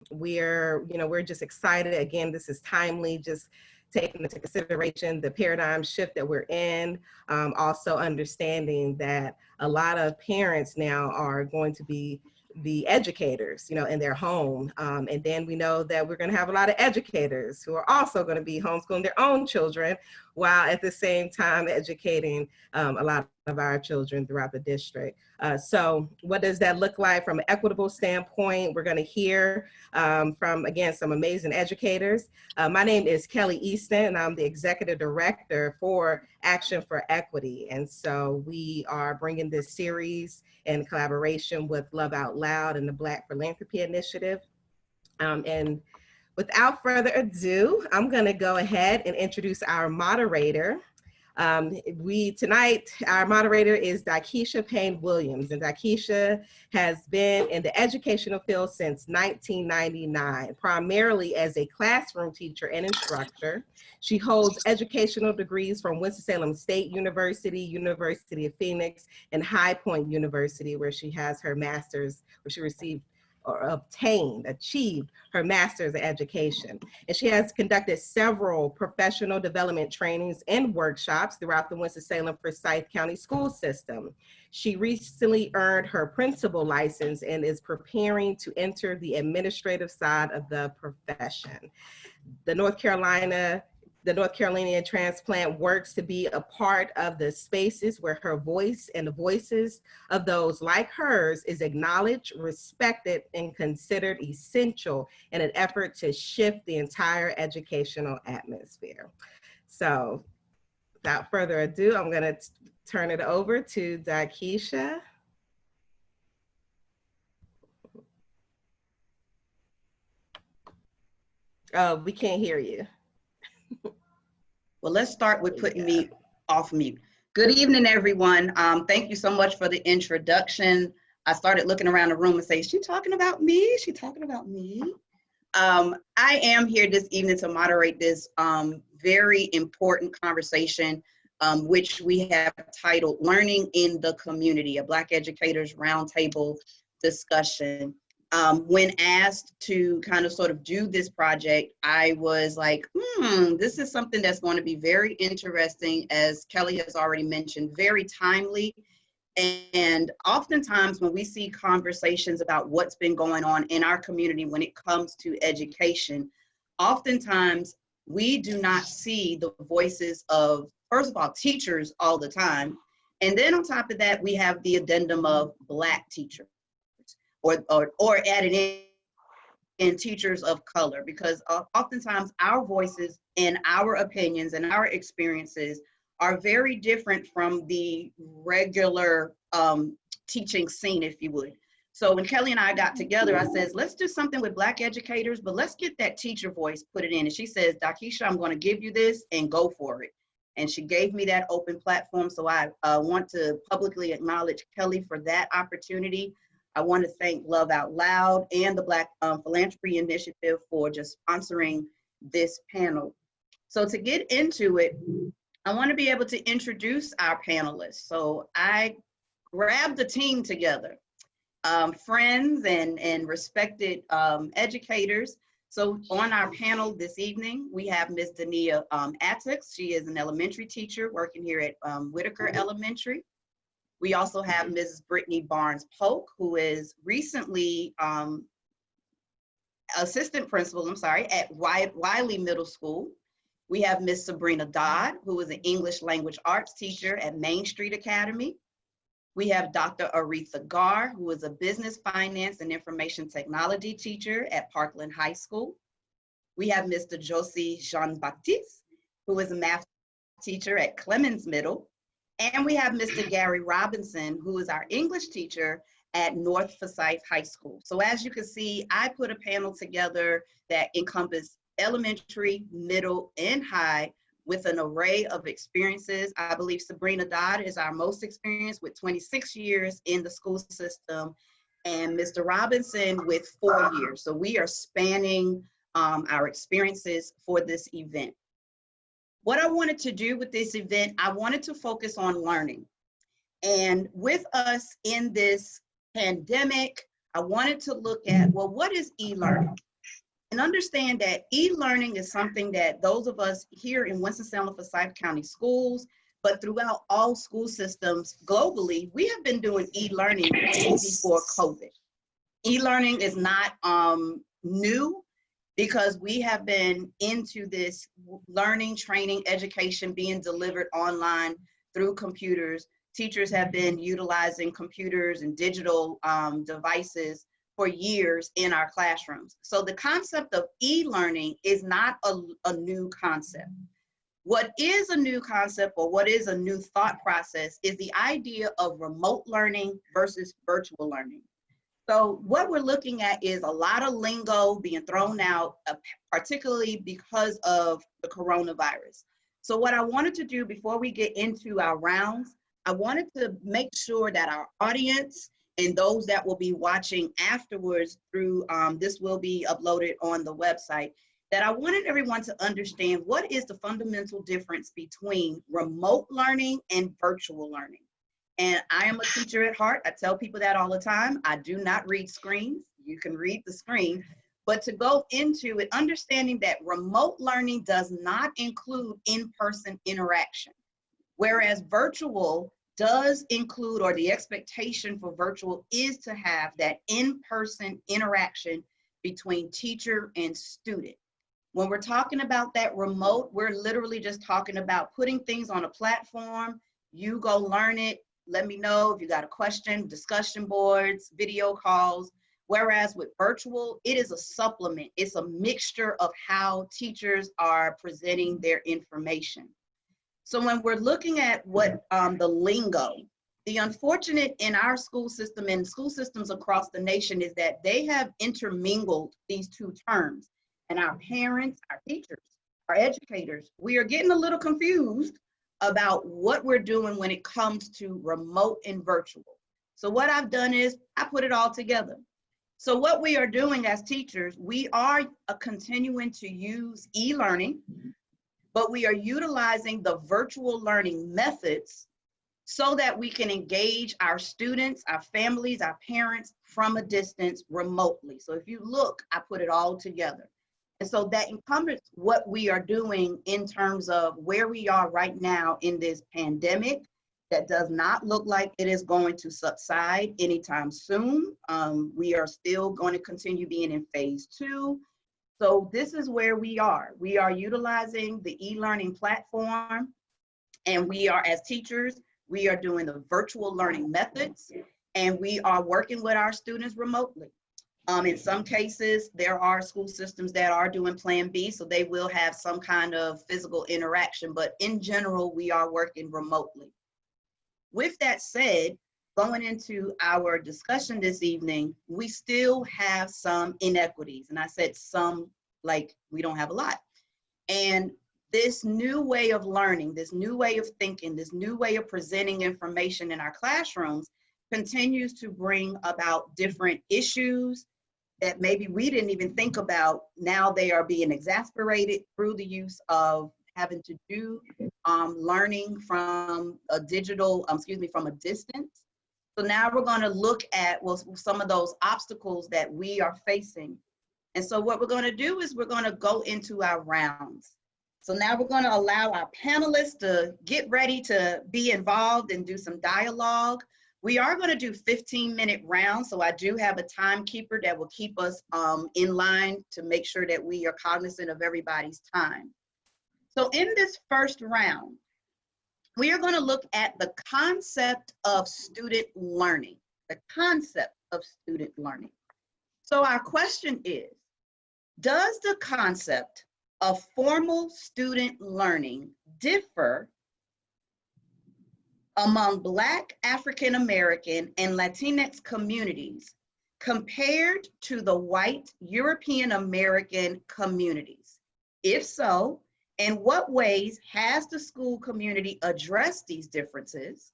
we're just excited. Again, this is timely, just taking into consideration the paradigm shift that we're in. Also understanding that a lot of parents now are going to be the educators, in their home. And then we know that we're going to have a lot of educators who are also going to be homeschooling their own children, while at the same time educating a lot of our children throughout the district. So what does that look like from an equitable standpoint? We're going to hear from, again, some amazing educators. My name is Kelly Easton, and I'm the Executive Director for Action for Equity. And so we are bringing this series in collaboration with Love Out Loud and the Black Philanthropy Initiative. And without further ado, I'm going to go ahead and introduce our moderator. Tonight, our moderator is DaKisha Payne Williams, and DaKisha has been in the educational field since 1999, primarily as a classroom teacher and instructor. She holds educational degrees from Winston-Salem State University, University of Phoenix, and High Point University, where she has her master's, where she received or achieved her master's in education. And she has conducted several professional development trainings and workshops throughout the Winston-Salem Forsyth County school system. She recently earned her principal license and is preparing to enter the administrative side of the profession. The North Carolinian transplant works to be a part of the spaces where her voice and the voices of those like hers is acknowledged, respected, and considered essential in an effort to shift the entire educational atmosphere. So without further ado, I'm going to turn it over to DaKisha. Oh, we can't hear you. Well, let's start with putting me off mute. Good evening, everyone. Thank you so much for the introduction. I started looking around the room and say, is she talking about me? Is she talking about me? I am here this evening to moderate this very important conversation, which we have titled Learning in the Community, a Black Educators Roundtable discussion. When asked to kind of sort of do this project, I was like, this is something that's going to be very interesting, as Kelly has already mentioned, very timely. And oftentimes when we see conversations about what's been going on in our community when it comes to education, oftentimes we do not see the voices of, first of all, teachers all the time. And then on top of that, we have the addendum of Black teachers. Or added in teachers of color, because oftentimes our voices and our opinions and our experiences are very different from the regular teaching scene, if you would. So when Kelly and I got together, I says, let's do something with Black educators, but let's get that teacher voice, put it in. And she says, DaKisha, I'm going to give you this and go for it. And she gave me that open platform. So I want to publicly acknowledge Kelly for that opportunity. I want to thank Love Out Loud and the Black Philanthropy Initiative for just sponsoring this panel. So to get into it, I want to be able to introduce our panelists. So I grabbed the team together, friends and respected educators. So on our panel this evening, we have Ms. Deneia Attucks. She is an elementary teacher working here at Whitaker Elementary. We also have Mrs. Brittany Barnes-Polk, who is recently assistant principal, at Wiley Middle School. We have Ms. Sabrina Dodd, who is an English language arts teacher at Main Street Academy. We have Dr. Aretha Garr, who is a business, finance, and information technology teacher at Parkland High School. We have Mr. Josue Baptiste, who is a math teacher at Clemens Middle. And we have Mr. Gary Robinson, who is our English teacher at North Forsyth High School. So as you can see, I put a panel together that encompassed elementary, middle, and high with an array of experiences. I believe Sabrina Dodd is our most experienced with 26 years in the school system, and Mr. Robinson with 4 years. So we are spanning our experiences for this event. What I wanted to do with this event, I wanted to focus on learning. And with us in this pandemic, I wanted to look at, well, what is e-learning? And understand that e-learning is something that those of us here in Winston-Salem, Forsyth County schools, but throughout all school systems globally, we have been doing e-learning before COVID. E-learning is not new, because we have been into this learning, training, education being delivered online through computers. Teachers have been utilizing computers and digital devices for years in our classrooms. So the concept of e-learning is not a new concept. What is a new concept, or what is a new thought process, is the idea of remote learning versus virtual learning. So what we're looking at is a lot of lingo being thrown out, particularly because of the coronavirus. So what I wanted to do before we get into our rounds, I wanted to make sure that our audience and those that will be watching afterwards through, this will be uploaded on the website, that I wanted everyone to understand what is the fundamental difference between remote learning and virtual learning. And I am a teacher at heart. I tell people that all the time. I do not read screens. You can read the screen. But to go into it, understanding that remote learning does not include in-person interaction, whereas virtual does include, or the expectation for virtual is to have that in-person interaction between teacher and student. When we're talking about that remote, we're literally just talking about putting things on a platform. You go learn it. Let me know if you got a question, discussion boards, video calls. Whereas with virtual, it is a supplement. It's a mixture of how teachers are presenting their information. So when we're looking at what the lingo, the unfortunate in our school system and school systems across the nation is that they have intermingled these two terms. And our parents, our teachers, our educators, we are getting a little confused about what we're doing when it comes to remote and virtual. So what I've done is I put it all together. So what we are doing as teachers, we are continuing to use e-learning, but we are utilizing the virtual learning methods so that we can engage our students, our families, our parents from a distance remotely. So if you look, I put it all together. And so that encompasses what we are doing in terms of where we are right now in this pandemic that does not look like it is going to subside anytime soon. We are still going to continue being in phase 2. So this is where we are. We are utilizing the e-learning platform, and we are, as teachers, we are doing the virtual learning methods, and we are working with our students remotely. In some cases, there are school systems that are doing Plan B, so they will have some kind of physical interaction, but in general, we are working remotely. With that said, going into our discussion this evening, we still have some inequities, and I said some like we don't have a lot. And this new way of learning, this new way of thinking, this new way of presenting information in our classrooms continues to bring about different issues that maybe we didn't even think about. Now they are being exacerbated through the use of having to do learning from a digital, from a distance. So now we're going to look at some of those obstacles that we are facing. And so what we're going to do is we're going to go into our rounds. So now we're going to allow our panelists to get ready to be involved and do some dialogue. We are going to do 15-minute rounds, so I do have a timekeeper that will keep us in line to make sure that we are cognizant of everybody's time. So in this first round, we are going to look at the concept of student learning, the concept of student learning. So our question is, does the concept of formal student learning differ among Black, African American, and Latinx communities compared to the white European American communities? If so, in what ways has the school community addressed these differences?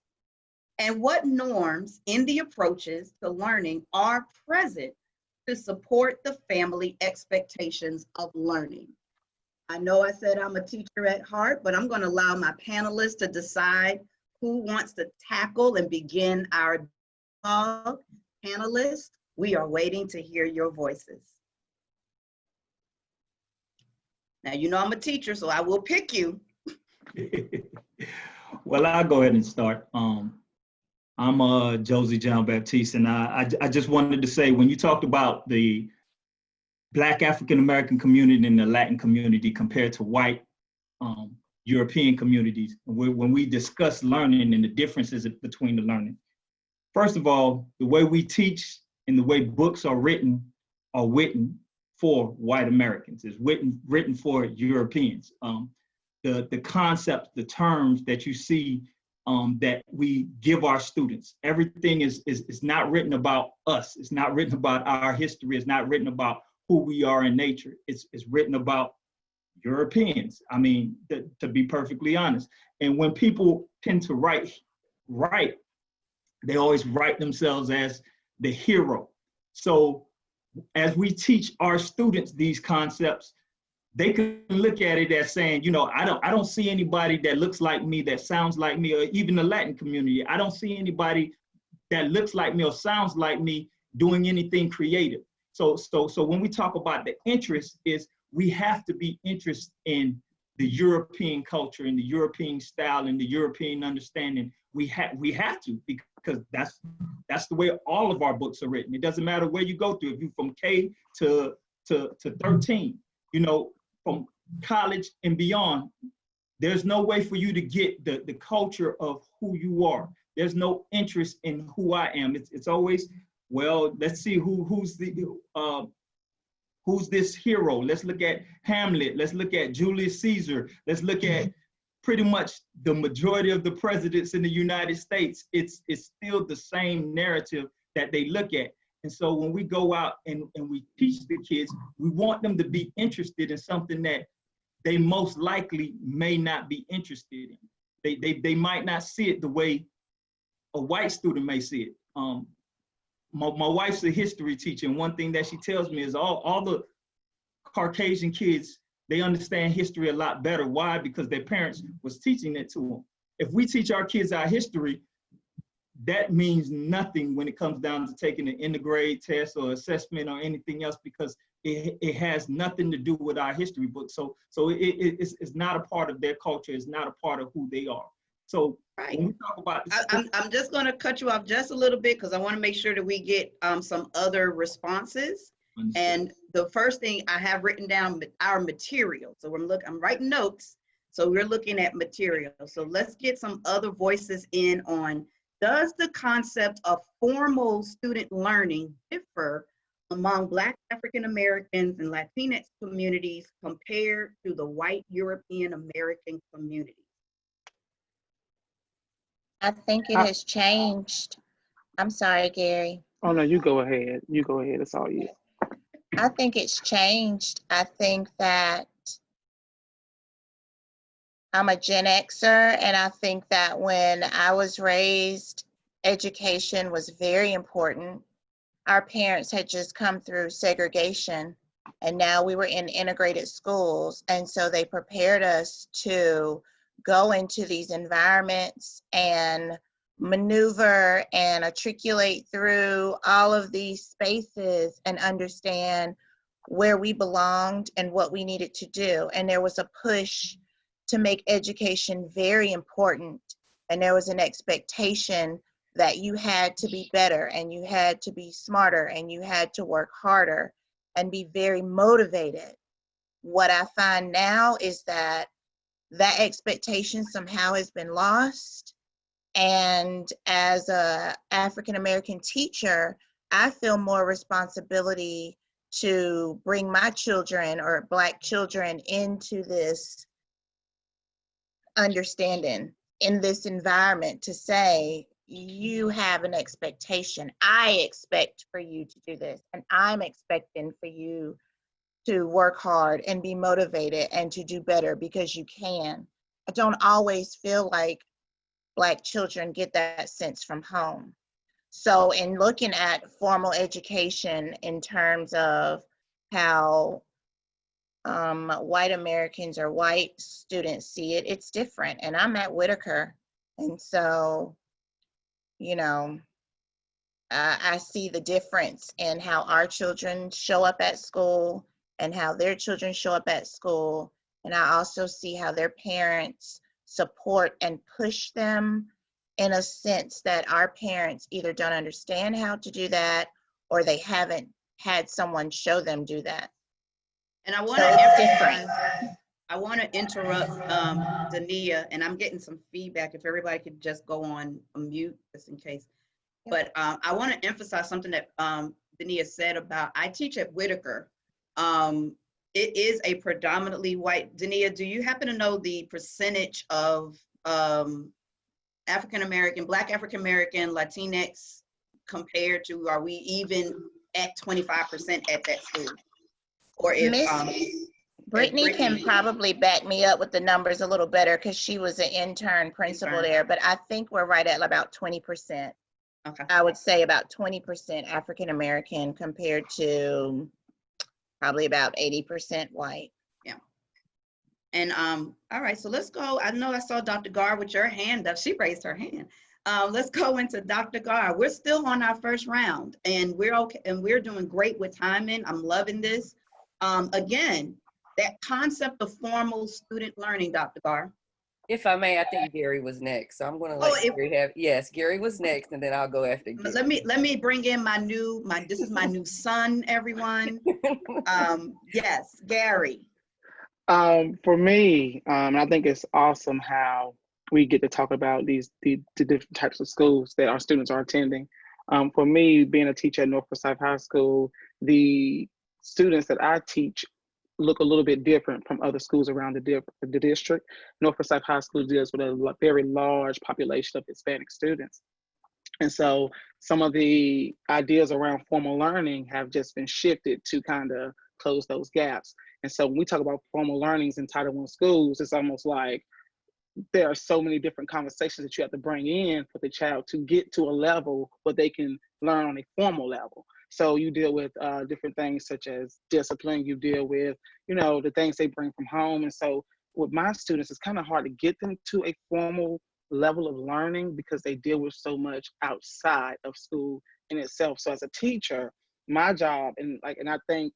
And what norms in the approaches to learning are present to support the family expectations of learning? I know I said I'm a teacher at heart, but I'm going to allow my panelists to decide who wants to tackle and begin our dialogue. Panelists, we are waiting to hear your voices. Now, you know I'm a teacher, so I will pick you. Well, I'll go ahead and start. I'm Josue John Baptiste, and I just wanted to say, when you talked about the Black African American community and the Latin community compared to white European communities, when we discuss learning and the differences between the learning. First of all, the way we teach and the way books are written for white Americans, is written for Europeans. The concepts, the terms that you see that we give our students, everything is not written about us. It's not written about our history. It's not written about who we are in nature. It's written about Europeans. I mean, to be perfectly honest. And when people tend to write, they always write themselves as the hero. So as we teach our students these concepts, they can look at it as saying, you know, I don't see anybody that looks like me, that sounds like me, or even the Latin community. I don't see anybody that looks like me or sounds like me doing anything creative. So when we talk about the interest, is we have to be interested in the European culture and the European style and the European understanding. We have to, because that's the way all of our books are written. It doesn't matter where you go through. If you're from K to 13, you know, from college and beyond, there's no way for you to get the culture of who you are. There's no interest in who I am. It's always, well, let's see who's this hero. Let's look at Hamlet. Let's look at Julius Caesar. Let's look at pretty much the majority of the presidents in the United States. It's still the same narrative that they look at. And so when we go out and we teach the kids, we want them to be interested in something that they most likely may not be interested in. They might not see it the way a white student may see it. My wife's a history teacher, and one thing that she tells me is all the Caucasian kids, they understand history a lot better. Why? Because their parents was teaching it to them. If we teach our kids our history, that means nothing when it comes down to taking an intergrade test or assessment or anything else, because it has nothing to do with our history book. So it's not a part of their culture. It's not a part of who they are. So right. When we talk about I'm just going to cut you off just a little bit, because I want to make sure that we get some other responses. Understood. And the first thing I have written down, our material. So I'm writing notes. So we're looking at material. So let's get some other voices in on, does the concept of formal student learning differ among Black African Americans and Latinx communities compared to the white European American community? I think it has changed. I'm sorry, Gary. Oh no, you go ahead. You go ahead. It's all you. I think it's changed. I think that I'm a Gen Xer, and I think that when I was raised, education was very important. Our parents had just come through segregation, and now we were in integrated schools. And so they prepared us to go into these environments and maneuver and articulate through all of these spaces and understand where we belonged and what we needed to do. And there was a push to make education very important. And there was an expectation that you had to be better and you had to be smarter and you had to work harder and be very motivated. What I find now is that expectation somehow has been lost. And as a African-American teacher, I feel more responsibility to bring my children or Black children into this understanding, in this environment, to say, you have an expectation. I expect for you to do this, and I'm expecting for you to work hard and be motivated and to do better because you can. I don't always feel like Black children get that sense from home. So in looking at formal education in terms of how white Americans or white students see it, it's different. And I'm at Whitaker. And so, you know, I see the difference in how our children show up at school and how their children show up at school. And I also see how their parents support and push them in a sense that our parents either don't understand how to do that or they haven't had someone show them do that. And I want So to it's different. I want to interrupt Deneia, and I'm getting some feedback. If everybody could just go on a mute, just in case. But I want to emphasize something that Deneia said about, I teach at Whitaker. It is a predominantly white. Deneia, do you happen to know the percentage of African-American, Black African-American, Latinx compared to, are we even at 25% at that school? Or if Brittany can probably back me up with the numbers a little better because she was an intern principal there, but I think we're right at about 20%. Okay. I would say about 20% African-American compared to probably about 80% white. Yeah. And all right, so let's go. I know I saw Dr. Garr with your hand up. She raised her hand. Let's go into Dr. Garr. We're still on our first round and we're okay, and we're doing great with timing. I'm loving this. Again, that concept of formal student learning, Dr. Garr. If I may, I think Gary was next. So I'm going to let Gary have, yes, Gary was next and then I'll go after Gary. Let me bring in this is my new son, everyone. Yes, Gary. For me, I think it's awesome how we get to talk about the different types of schools that our students are attending. For me, being a teacher at North Forsyth High School, the students that I teach look a little bit different from other schools around the district. North Forsyth High School deals with a very large population of Hispanic students. And so some of the ideas around formal learning have just been shifted to kind of close those gaps. And so when we talk about formal learnings in Title I schools, it's almost like there are so many different conversations that you have to bring in for the child to get to a level where they can learn on a formal level. So you deal with different things such as discipline, you deal with, the things they bring from home. And so with my students, it's kind of hard to get them to a formal level of learning because they deal with so much outside of school in itself. So as a teacher, my job, and I think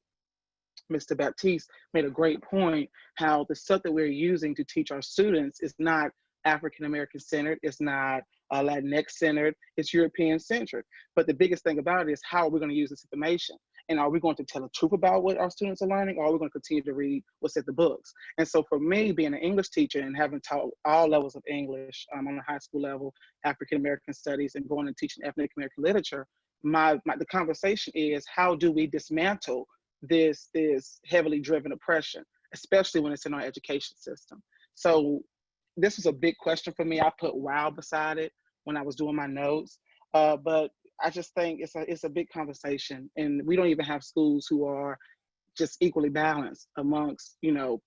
Mr. Baptiste made a great point, how the stuff that we're using to teach our students is not African-American centered, it's not Latinx centered, it's European centered. But the biggest thing about it is how are we going to use this information? And are we going to tell the truth about what our students are learning, or are we going to continue to read what's in the books? And so for me, being an English teacher and having taught all levels of English on the high school level, African-American studies, and going and teaching ethnic American literature, the conversation is, how do we dismantle this heavily driven oppression, especially when it's in our education system? So this was a big question for me. I put wow beside it when I was doing my notes, but I just think it's a big conversation, and we don't even have schools who are just equally balanced amongst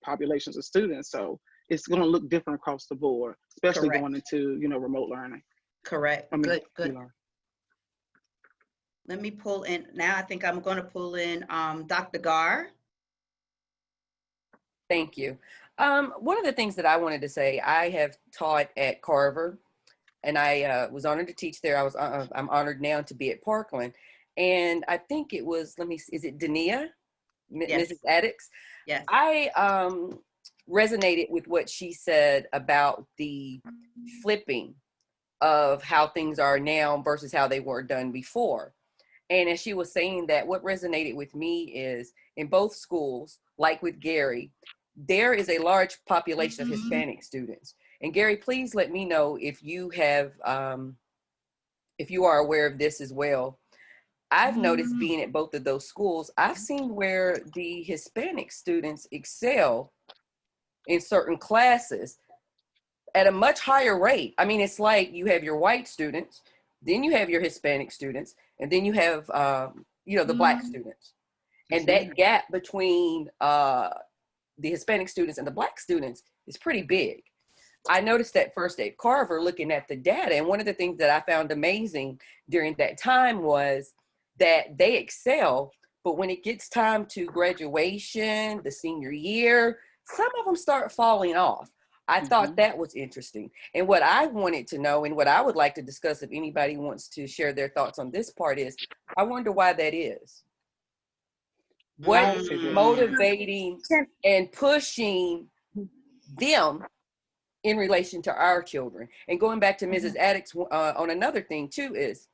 populations of students. So it's going to look different across the board, especially Correct. Going into remote learning. Correct. Good. E-learning. Let me pull in now. I think I'm going to pull in Dr. Garr. Thank you. One of the things that I wanted to say, I have taught at Carver, and I was honored to teach there. I'm honored now to be at Parkland, and I think it was, is it Deneia, Yes. Mrs. Attucks? Yes. I resonated with what she said about the flipping of how things are now versus how they were done before. And as she was saying that, what resonated with me is in both schools, like with Gary, there is a large population of Hispanic students. And Gary, please let me know if you have, if you are aware of this as well. I've noticed being at both of those schools, I've seen where the Hispanic students excel in certain classes at a much higher rate. I mean, it's like you have your white students, then you have your Hispanic students, and then you have, the Black students. And that gap between the Hispanic students and the Black students is pretty big. I noticed that first at Carver looking at the data. And one of the things that I found amazing during that time was that they excel, but when it gets time to graduation, the senior year, some of them start falling off. I thought that was interesting. And what I wanted to know, and what I would like to discuss if anybody wants to share their thoughts on this part, is I wonder why that is. What's Mm. motivating and pushing them in relation to our children? And going back to Mrs. Attucks on another thing too is,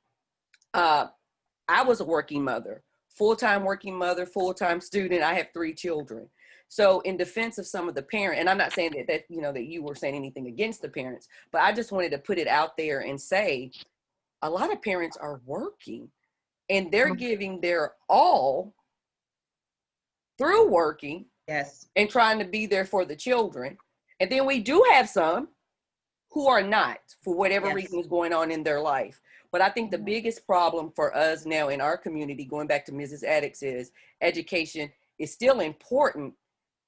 I was a working mother, full-time working mother, full-time student. I have 3 children. So in defense of some of the parents, and I'm not saying that you know that you were saying anything against the parents, but I just wanted to put it out there and say a lot of parents are working and they're giving their all through working Yes. and trying to be there for the children. And then we do have some who are not, for whatever Yes. reason is going on in their life. But I think the biggest problem for us now in our community, going back to Mrs. Attucks, is education is still important,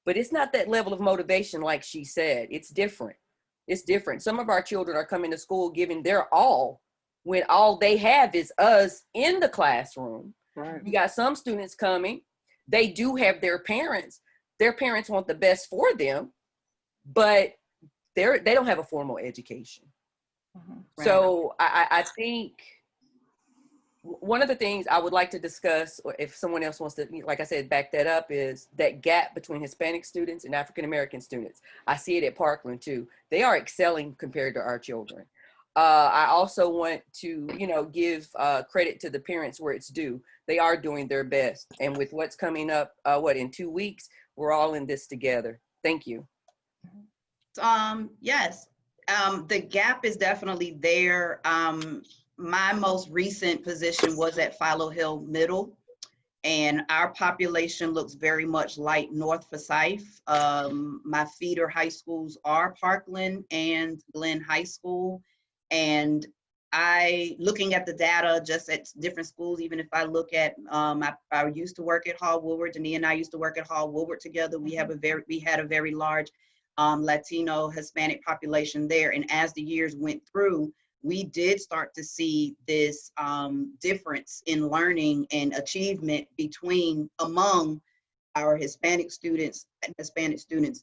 but it's not that level of motivation like she said. It's different. It's different. Some of our children are coming to school giving their all when all they have is us in the classroom. Right. You got some students coming, they do have their parents. Their parents want the best for them, but they don't have a formal education. Right. So I think one of the things I would like to discuss, or if someone else wants to, like I said, back that up, is that gap between Hispanic students and African-American students. I see it at Parkland too. They are excelling compared to our children. I also want to, give credit to the parents where it's due. They are doing their best. And with what's coming up, in 2 weeks, we're all in this together. Thank you. Yes, the gap is definitely there. My most recent position was at Philo Hill Middle, and our population looks very much like North Forsyth. My feeder high schools are Parkland and Glenn High School. And looking at the data just at different schools, even if I look at, I used to work at Hall Woodward. Deneia and I used to work at Hall Woodward together. We had a very large Latino Hispanic population there. And as the years went through, we did start to see this difference in learning and achievement among our Hispanic students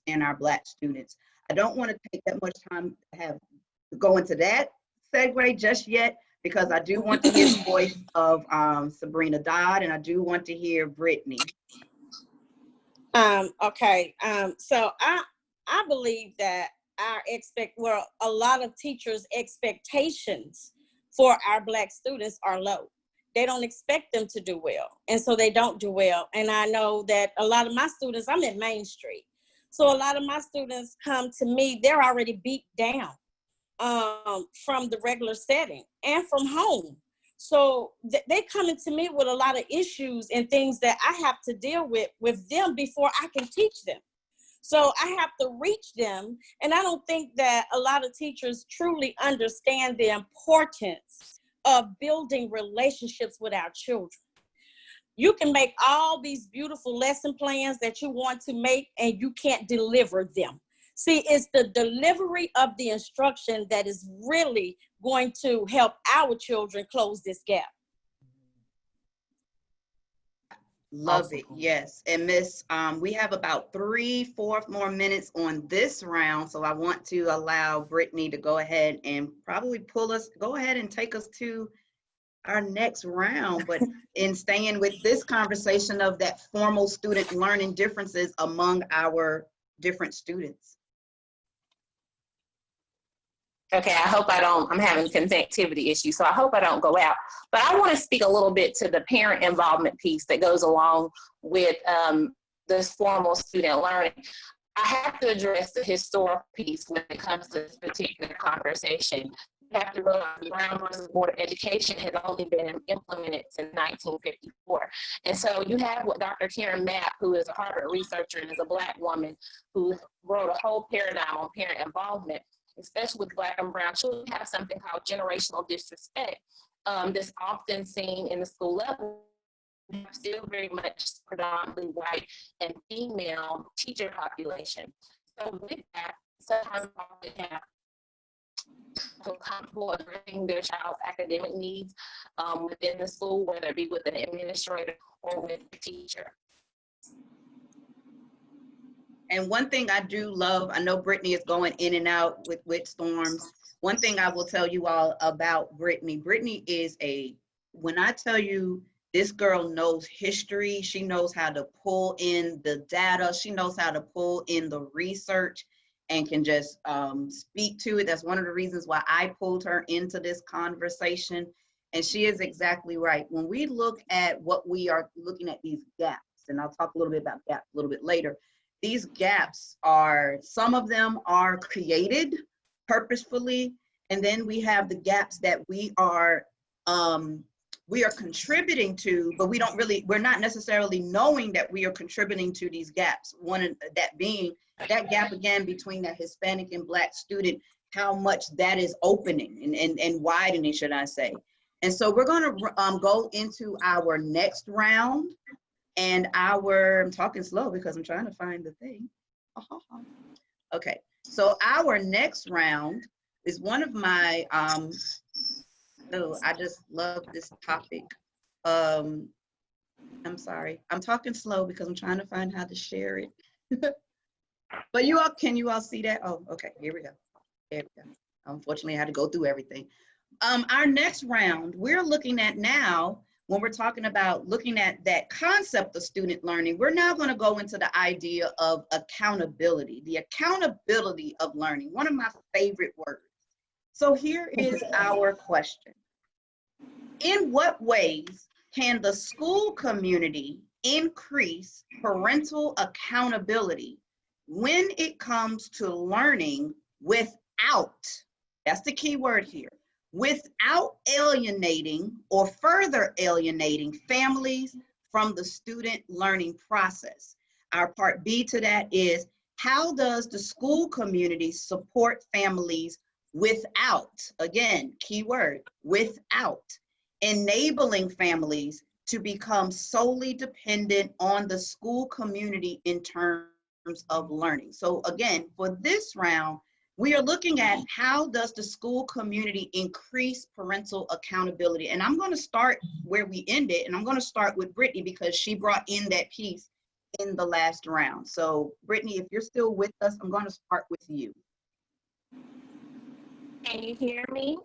and our Black students. I don't want to take that much time to go into that segue just yet, because I do want to hear the voice of Sabrina Dodd, and I do want to hear Brittany. Okay, so I believe that a lot of teachers' expectations for our Black students are low. They don't expect them to do well, and so they don't do well. And I know that a lot of my students, I'm at Main Street, so a lot of my students come to me, they're already beat down from the regular setting and from home. So they coming to me with a lot of issues and things that I have to deal with them before I can teach them. So I have to reach them. And I don't think that a lot of teachers truly understand the importance of building relationships with our children. You can make all these beautiful lesson plans that you want to make, and you can't deliver them. See, it's the delivery of the instruction that is really going to help our children close this gap. Love it, yes. And Miss, we have about 3-4 more minutes on this round, so I want to allow Brittany to go ahead and probably go ahead and take us to our next round, but in staying with this conversation of that formal student learning differences among our different students. Okay, I hope I'm having connectivity issues, so I hope I don't go out. But I want to speak a little bit to the parent involvement piece that goes along with this formal student learning. I have to address the historical piece when it comes to this particular conversation. You have to realize the Brown versus Board of Education has only been implemented since 1954. And so you have what Dr. Karen Mapp, who is a Harvard researcher and is a Black woman, who wrote a whole paradigm on parent involvement, especially with Black and brown children. Have something called generational disrespect that's often seen in the school level. Still very much predominantly white and female teacher population. So with that, sometimes they have feel comfortable addressing their child's academic needs within the school, whether it be with an administrator or with the teacher. And one thing I do love, I know Brittany is going in and out with storms. One thing I will tell you all about Brittany is when I tell you This girl knows history. She knows how to pull in the data. She knows how to pull in the research and can just speak to it. That's one of the reasons why I pulled her into this conversation. And she is exactly right. When we look at what we are looking at, these gaps, and I'll talk a little bit about gaps a little bit later. These gaps are, some of them are created purposefully, and then we have the gaps that we are contributing to, but we're not necessarily knowing that we are contributing to these gaps. One of that being that gap again between that Hispanic and Black student, how much that is opening and widening, should I say. And so we're gonna go into our next round, and I'm talking slow because I'm trying to find the thing. Okay, so our next round is one of my, I just love this topic. I'm sorry, I'm talking slow because I'm trying to find how to share it. But can you all see that? Oh, okay, here we go. There we go. Unfortunately, I had to go through everything. Our next round, we're looking at now, when we're talking about looking at that concept of student learning, we're now going to go into the idea of accountability, the accountability of learning, one of my favorite words. So here is our question. In what ways can the school community increase parental accountability when it comes to learning without, that's the key word here, without alienating or further alienating families from the student learning process? Our part B to that is, how does the school community support families without, again, key word, without enabling families to become solely dependent on the school community in terms of learning? So again, for this round, we are looking at how does the school community increase parental accountability? And I'm going to start where we ended, and I'm going to start with Brittany because she brought in that piece in the last round. So Brittany, if you're still with us, I'm going to start with you. Can you hear me?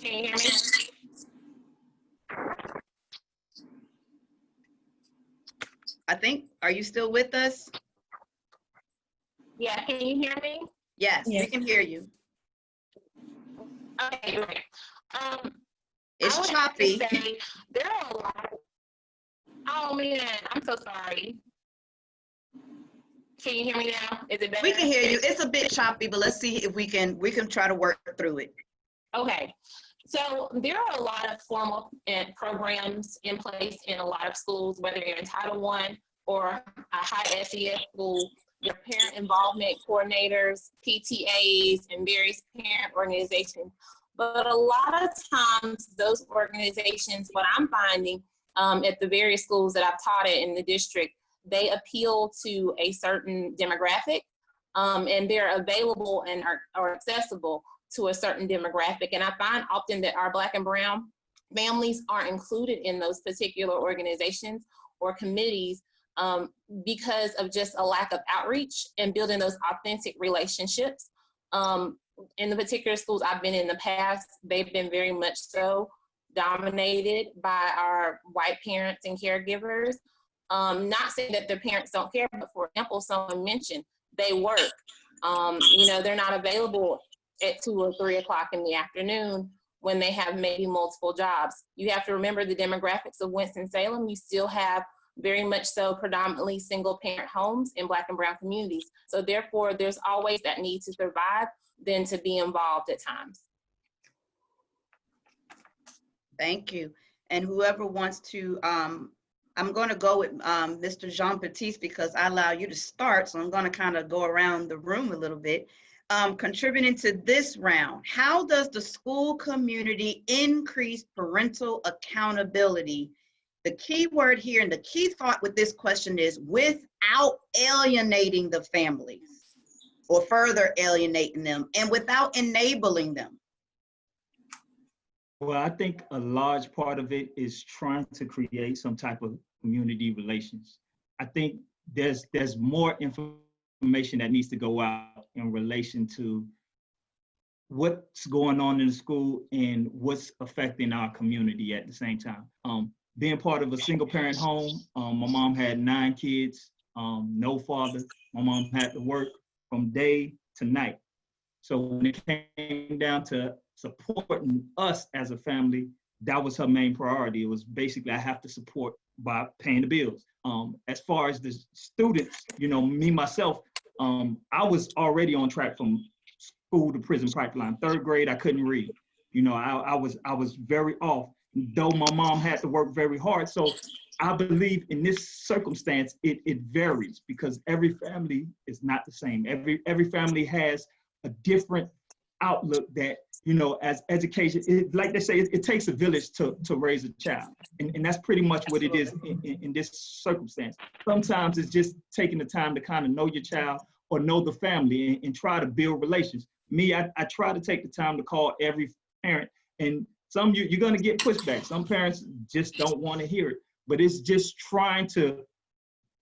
Can you hear me? I think, are you still with us? Yeah, can you hear me? Yes, we can hear you. Okay, great. It's choppy. Say, there are a lot of, oh man, I'm so sorry. Can you hear me now? Is it better? We can hear you. It's a bit choppy, but let's see if we can try to work through it. Okay. So there are a lot of formal programs in place in a lot of schools, whether you're in Title I or a high SES school. There are parent involvement coordinators, PTAs, and various parent organizations. But a lot of times those organizations, what I'm finding at the various schools that I've taught at in the district, they appeal to a certain demographic, and they're available and are accessible to a certain demographic. And I find often that our Black and brown families aren't included in those particular organizations or committees because of just a lack of outreach and building those authentic relationships. In the particular schools I've been in the past, they've been very much so dominated by our white parents and caregivers. Not saying that their parents don't care, but for example, someone mentioned they work. They're not available at 2 or 3 o'clock in the afternoon when they have maybe multiple jobs. You have to remember the demographics of Winston-Salem. You still have very much so predominantly single parent homes in Black and brown communities. So therefore, there's always that need to survive than to be involved at times. Thank you. And whoever wants to, I'm going to go with Mr. Jean-Baptiste because I allow you to start. So I'm going to kind of go around the room a little bit. Contributing to this round, how does the school community increase parental accountability? The key word here and the key thought with this question is without alienating the families or further alienating them and without enabling them. Well, I think a large part of it is trying to create some type of community relations. I think there's more information that needs to go out in relation to what's going on in the school and what's affecting our community at the same time. Being part of a single parent home, my mom had 9 kids, no father. My mom had to work from day to night. So when it came down to supporting us as a family, that was her main priority. It was basically, I have to support by paying the bills. As far as the students, you know, me, myself, I was already on track from school to prison pipeline. 3rd grade, I couldn't read. You know, I was very off, though my mom had to work very hard. So I believe in this circumstance, it varies because every family is not the same. Every family has a different outlook that, you know, as education, like they say, it takes a village to raise a child. And that's pretty much what it is in this circumstance. Sometimes it's just taking the time to kind of know your child or know the family and try to build relations. Me, I try to take the time to call every parent, and some you're gonna get pushback. Some parents just don't want to hear it, but it's just trying to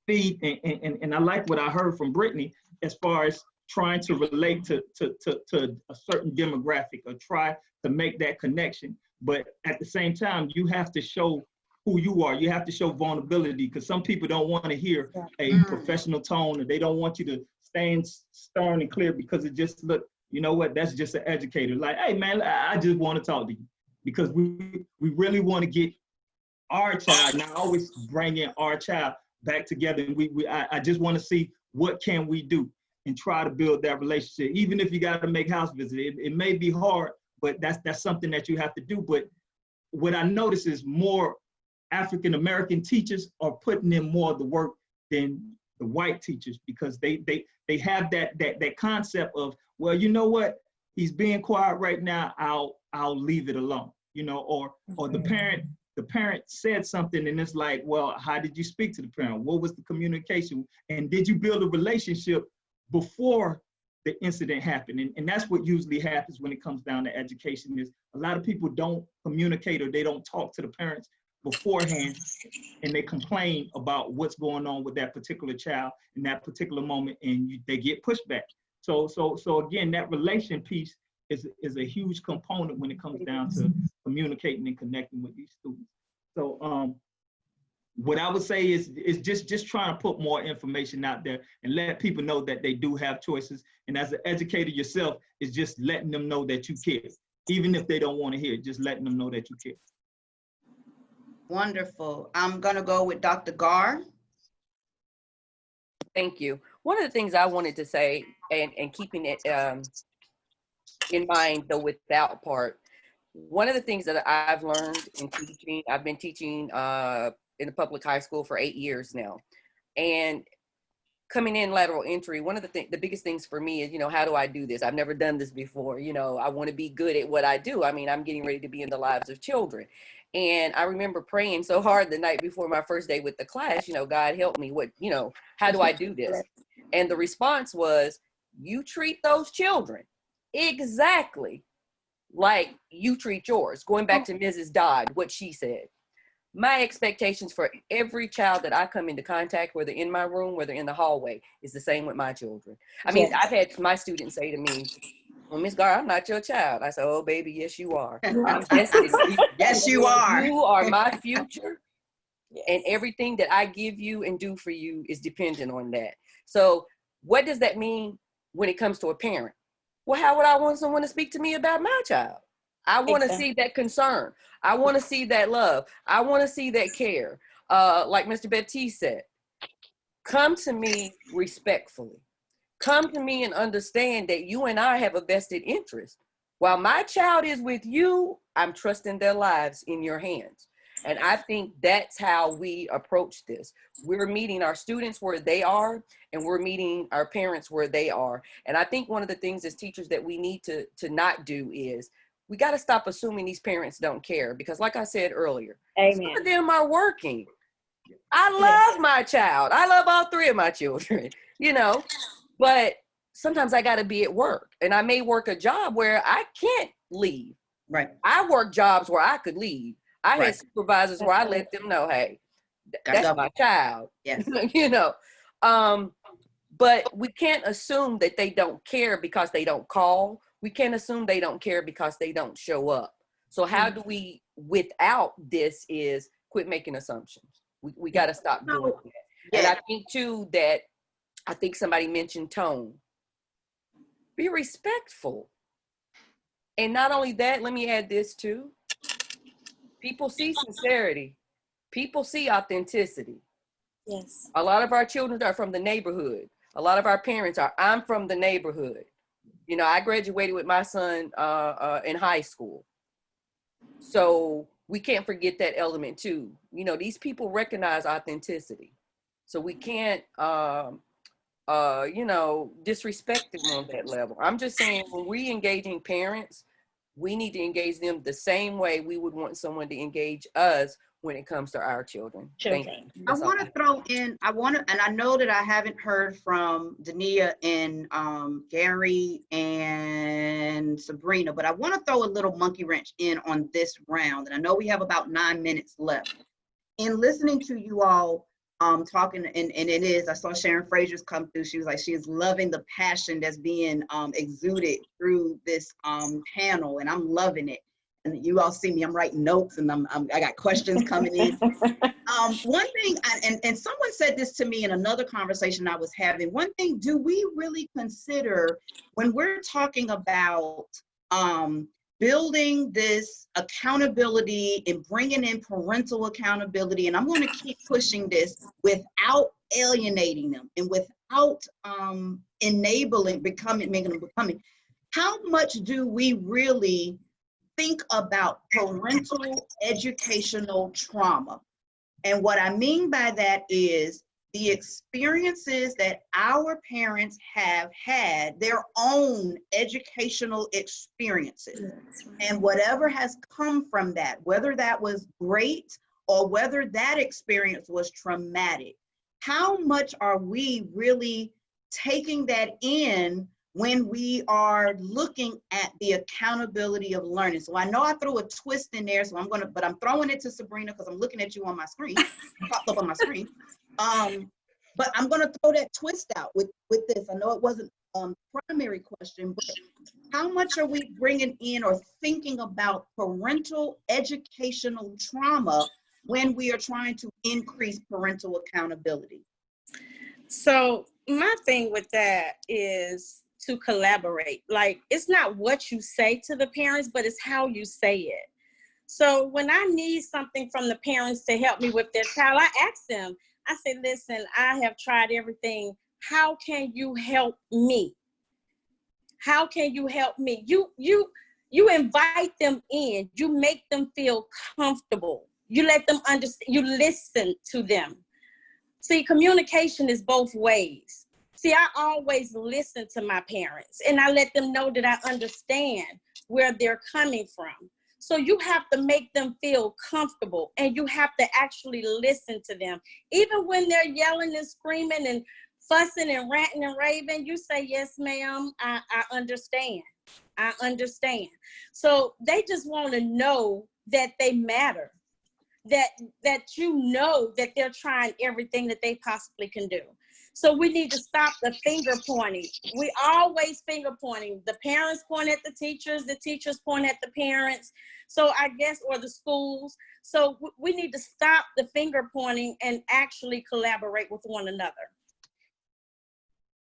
feed, and I like what I heard from Brittany as far as trying to relate to a certain demographic or try to make that connection. But at the same time, you have to show who you are. You have to show vulnerability, because some people don't want to hear a professional tone, or they don't want you to stand stern and clear because it just look, you know what, that's just an educator. Like, hey man, I just want to talk to you, because we really want to get our child. Now I always bring in our child back together, and I just want to see what can we do and try to build that relationship. Even if you got to make house visits, it may be hard, but that's something that you have to do. But what I notice is more African-American teachers are putting in more of the work than the white teachers, because they have that concept of, well, you know what, he's being quiet right now, I'll leave it alone, you know, or the parent said something and it's like, well, how did you speak to the parent? What was the communication? And did you build a relationship before the incident happened? And that's what usually happens when it comes down to education, is a lot of people don't communicate, or they don't talk to the parents beforehand, and they complain about what's going on with that particular child in that particular moment, and they get pushback. So again, that relation piece is a huge component when it comes down to communicating and connecting with these students. So what I would say is just trying to put more information out there and let people know that they do have choices. And as an educator yourself, is just letting them know that you care. Even if they don't want to hear it, just letting them know that you care. Wonderful. I'm gonna go with Dr. Garr. Thank you. One of the things I wanted to say, and keeping it in mind, the without part, one of the things that I've learned in teaching, I've been teaching in a public high school for 8 years now. And coming in lateral entry, one of the biggest things for me is, you know, how do I do this? I've never done this before. You know, I want to be good at what I do. I mean, I'm getting ready to be in the lives of children. And I remember praying so hard the night before my first day with the class, you know, God help me, how do I do this? And the response was, you treat those children exactly like you treat yours. Going back to Mrs. Dodd, what she said. My expectations for every child that I come into contact, whether in my room, whether in the hallway, is the same with my children. I mean, I've had my students say to me, well, Ms. Garr, I'm not your child. I said, oh, baby, yes, you are. Yes, you are. You are my future. And everything that I give you and do for you is dependent on that. So what does that mean when it comes to a parent? Well, how would I want someone to speak to me about my child? I want to see that concern. I want to see that love. I want to see that care. Like Mr. Baptiste said, come to me respectfully. Come to me and understand that you and I have a vested interest. While my child is with you, I'm trusting their lives in your hands. And I think that's how we approach this. We're meeting our students where they are, and we're meeting our parents where they are. And I think one of the things as teachers that we need to not do is, we got to stop assuming these parents don't care, because like I said earlier, some of them are working. I love my child. I love all 3 of my children, you know, but sometimes I got to be at work, and I may work a job where I can't leave. Right. I work jobs where I could leave. I had supervisors where I let them know, hey, that's my child, yes. you know. But we can't assume that they don't care because they don't call, we can't assume they don't care because they don't show up. So how do we, without this, is quit making assumptions. We got to stop doing that. Yeah. And I think too that, I think somebody mentioned tone. Be respectful. And not only that, let me add this too. People see sincerity. People see authenticity. Yes. A lot of our children are from the neighborhood. A lot of our parents are, I'm from the neighborhood. You know, I graduated with my son in high school. So we can't forget that element too. You know, these people recognize authenticity. So we can't, you know, disrespect them on that level. I'm just saying, when we engaging parents, we need to engage them the same way we would want someone to engage us when it comes to our children. Thank you. I want to throw in, and I know that I haven't heard from Deneia and Gary and Sabrina, but I want to throw a little monkey wrench in on this round. And I know we have about 9 minutes left. In listening to you all talking, and it is, I saw Sharon Frazier's come through. She was like, she is loving the passion that's being exuded through this panel, and I'm loving it. And you all see me, I'm writing notes, and I got questions coming in. One thing, and someone said this to me in another conversation I was having, one thing, do we really consider when we're talking about building this accountability and bringing in parental accountability, and I'm going to keep pushing this without alienating them and without enabling, making them becoming, how much do we really think about parental educational trauma? And what I mean by that is the experiences that our parents have had, their own educational experiences, and whatever has come from that, whether that was great or whether that experience was traumatic. How much are we really taking that in when we are looking at the accountability of learning? So I know I threw a twist in there, so but I'm throwing it to Sabrina because I'm looking at you on my screen, popped up on my screen. But I'm gonna throw that twist out with this. I know it wasn't primary question, but how much are we bringing in or thinking about parental educational trauma when we are trying to increase parental accountability? So my thing with that is to collaborate. Like, it's not what you say to the parents, but it's how you say it. So when I need something from the parents to help me with their child, I ask them, I say, listen, I have tried everything. How can you help me? How can you help me? You invite them in, you make them feel comfortable. You let them understand, you listen to them. See, communication is both ways. See, I always listen to my parents and I let them know that I understand where they're coming from. So you have to make them feel comfortable and you have to actually listen to them. Even when they're yelling and screaming and fussing and ranting and raving, you say, yes, ma'am, I understand. I understand. So they just want to know that they matter, that you know that they're trying everything that they possibly can do. So we need to stop the finger pointing. We always finger pointing. The parents point at the teachers point at the parents. So I guess, or the schools. So we need to stop the finger pointing and actually collaborate with one another.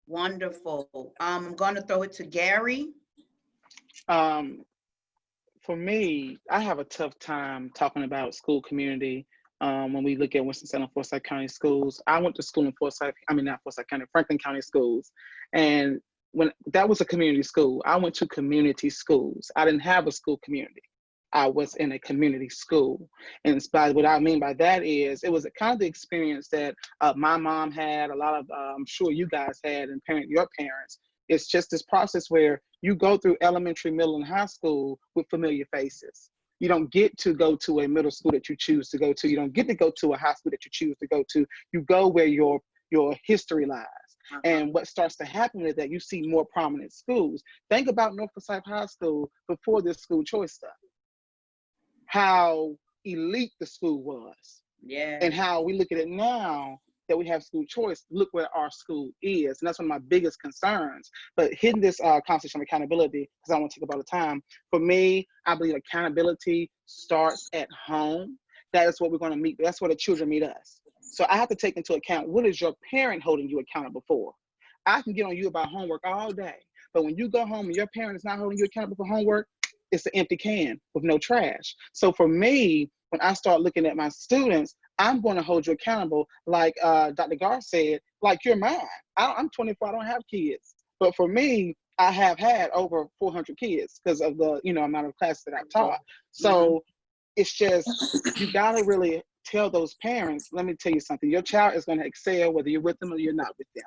Wonderful. I'm going to throw it to Gary. For me, I have a tough time talking about school community. When we look at Winston-Salem, Forsyth County schools, I went to school in Franklin County schools. And when that was a community school, I went to community schools. I didn't have a school community. I was in a community school. And by what I mean by that is, it was a kind of the experience that my mom had, a lot of, I'm sure you guys had, and your parents. It's just this process where you go through elementary, middle, and high school with familiar faces. You don't get to go to a middle school that you choose to go to. You don't get to go to a high school that you choose to go to. You go where your history lies. And what starts to happen is that you see more prominent schools. Think about North Forsyth High School before this school choice stuff. How elite the school was. Yeah. And how we look at it now, that we have school choice, look where our school is. And that's one of my biggest concerns. But hitting this conversation of accountability, because I don't want to take up all the time, for me, I believe accountability starts at home. That is what we're going to meet. That's where the children meet us. So I have to take into account, what is your parent holding you accountable for? I can get on you about homework all day, but when you go home and your parent is not holding you accountable for homework, it's an empty can with no trash. So for me, when I start looking at my students, I'm going to hold you accountable, like Dr. Garr said, like you're mine. I'm 24, I don't have kids. But for me, I have had over 400 kids because of the amount of classes that I've taught. So it's just, you gotta really tell those parents, let me tell you something, your child is gonna excel whether you're with them or you're not with them.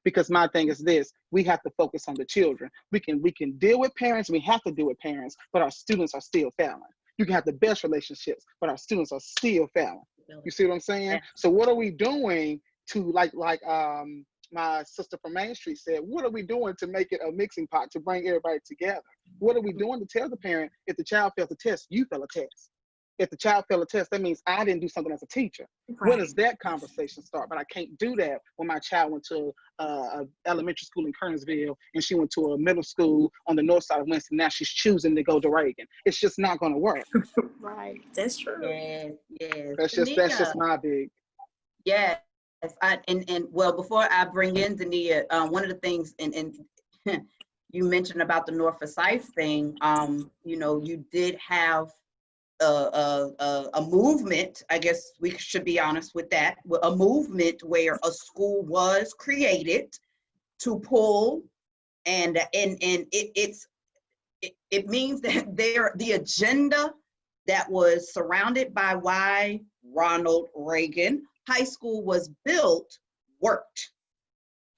Because my thing is this, we have to focus on the children. We can deal with parents, we have to deal with parents, but our students are still failing. You can have the best relationships, but our students are still failing. You see what I'm saying? Yeah. So what are we doing to, like my sister from Main Street said, what are we doing to make it a mixing pot to bring everybody together? What are we doing to tell the parent, if the child fails a test, you fail a test? If the child failed a test, that means I didn't do something as a teacher. Right. Where does that conversation start? But I can't do that when my child went to an elementary school in Kernersville and she went to a middle school on the north side of Winston. Now she's choosing to go to Reagan. It's just not going to work. Right, that's true. Yes, yes. That's just my big. Yes, and well, before I bring in Deneia, one of the things, and you mentioned about the North Forsyth thing, you did have a movement, I guess we should be honest with that, a movement where a school was created to pull, and it means that the agenda that was surrounded by why Ronald Reagan High School was built worked.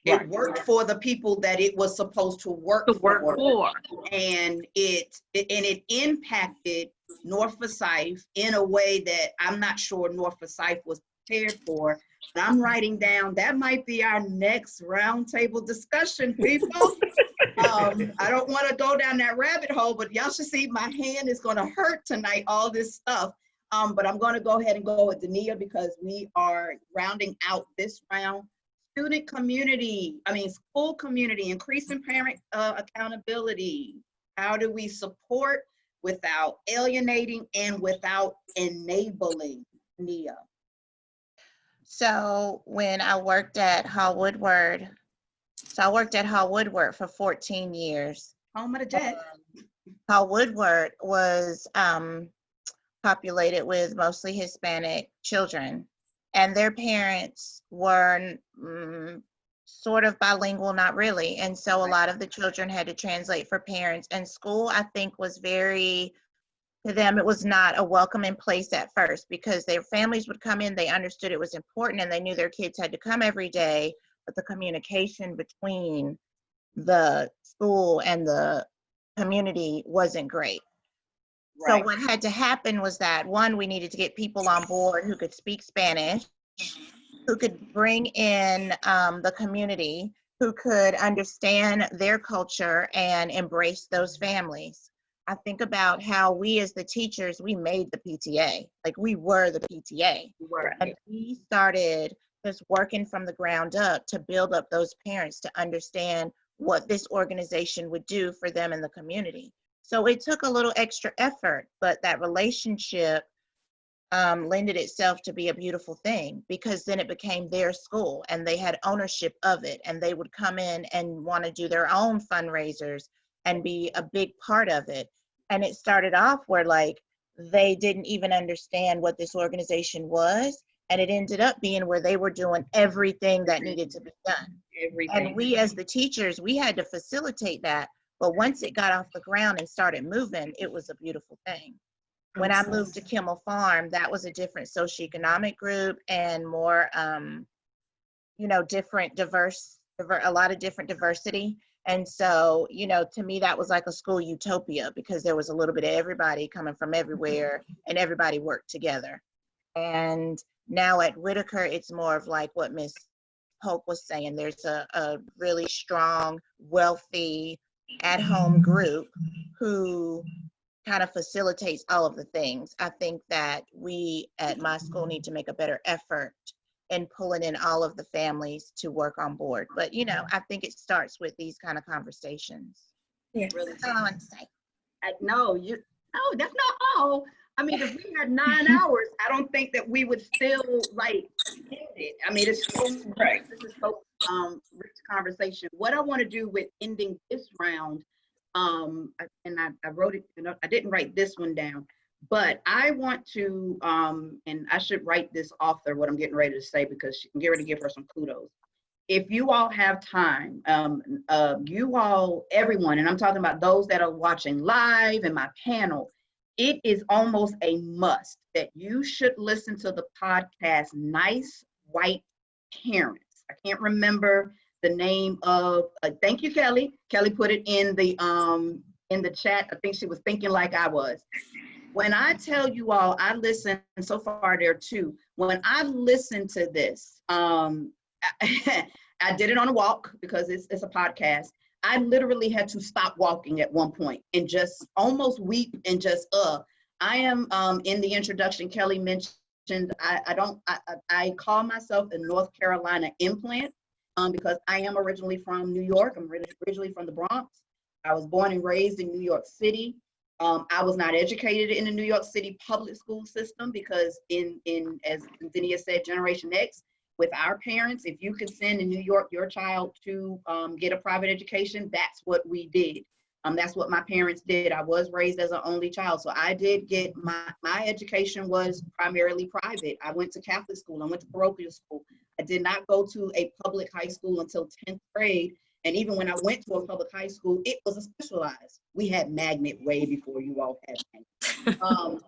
It right. worked for the people that it was supposed to work for. And it impacted North Forsyth in a way that I'm not sure North Forsyth was prepared for. But I'm writing down, that might be our next roundtable discussion, people. I don't want to go down that rabbit hole, but y'all should see my hand is going to hurt tonight, all this stuff. But I'm going to go ahead and go with Deneia because we are rounding out this round. Student community, school community, increasing parent accountability. How do we support without alienating and without enabling? Deneia. So when I worked at Hall Woodward, for 14 years. Home of the Jet. Hall Woodward was populated with mostly Hispanic children, and their parents were sort of bilingual, not really. And so a lot of the children had to translate for parents, and school, I think, was to them, it was not a welcoming place at first because their families would come in, they understood it was important, and they knew their kids had to come every day, but the communication between the school and the community wasn't great. Right. So what had to happen was that, one, we needed to get people on board who could speak Spanish, who could bring in the community, who could understand their culture and embrace those families. I think about how we as the teachers, we made the PTA, like we were the PTA. Right. And we started just working from the ground up to build up those parents to understand what this organization would do for them in the community. So it took a little extra effort, but that relationship lended itself to be a beautiful thing because then it became their school and they had ownership of it, and they would come in and want to do their own fundraisers and be a big part of it. And it started off where like they didn't even understand what this organization was, and it ended up being where they were doing everything that needed to be done. Everything. And we as the teachers, we had to facilitate that. But once it got off the ground and started moving, it was a beautiful thing. When I moved to Kimmel Farm, that was a different socioeconomic group and more, different, a lot of different diversity. And so, to me, that was like a school utopia because there was a little bit of everybody coming from everywhere and everybody worked together. And now at Whitaker, it's more of like what Ms. Polk was saying. There's a really strong, wealthy, at-home group who kind of facilitates all of the things. I think that we at my school need to make a better effort and pulling in all of the families to work on board. But, you know, I think it starts with these kind of conversations. Yeah. Really. That's all I want to say. No, that's not all. I mean, if we had 9 hours, I don't think that we would still like end it. I mean, it's so Right. this is so rich conversation. What I want to do with ending this round, I wrote it, I didn't write this one down, but I want to, and I should write this author what I'm getting ready to say, because she can get ready to give her some kudos. If you all have time, you all, everyone, and I'm talking about those that are watching live and my panel, it is almost a must that you should listen to the podcast Nice White Parents. I can't remember the name of, thank you, Kelly. Kelly put it in the chat. I think she was thinking like I was. When I tell you all, I listened, so far there are 2. When I listened to this, I did it on a walk because it's a podcast. I literally had to stop walking at one point and just almost weep and just, I am in the introduction, Kelly mentioned, I call myself a North Carolina implant because I am originally from New York. I'm originally from the Bronx. I was born and raised in New York City. I was not educated in the New York City public school system because as Deneia said, Generation X, with our parents, if you could send in New York your child to get a private education, that's what we did. That's what my parents did. I was raised as an only child. So I did get my education was primarily private. I went to Catholic school. I went to parochial school. I did not go to a public high school until 10th grade. And even when I went to a public high school, it was a specialized. We had magnet way before you all had magnet.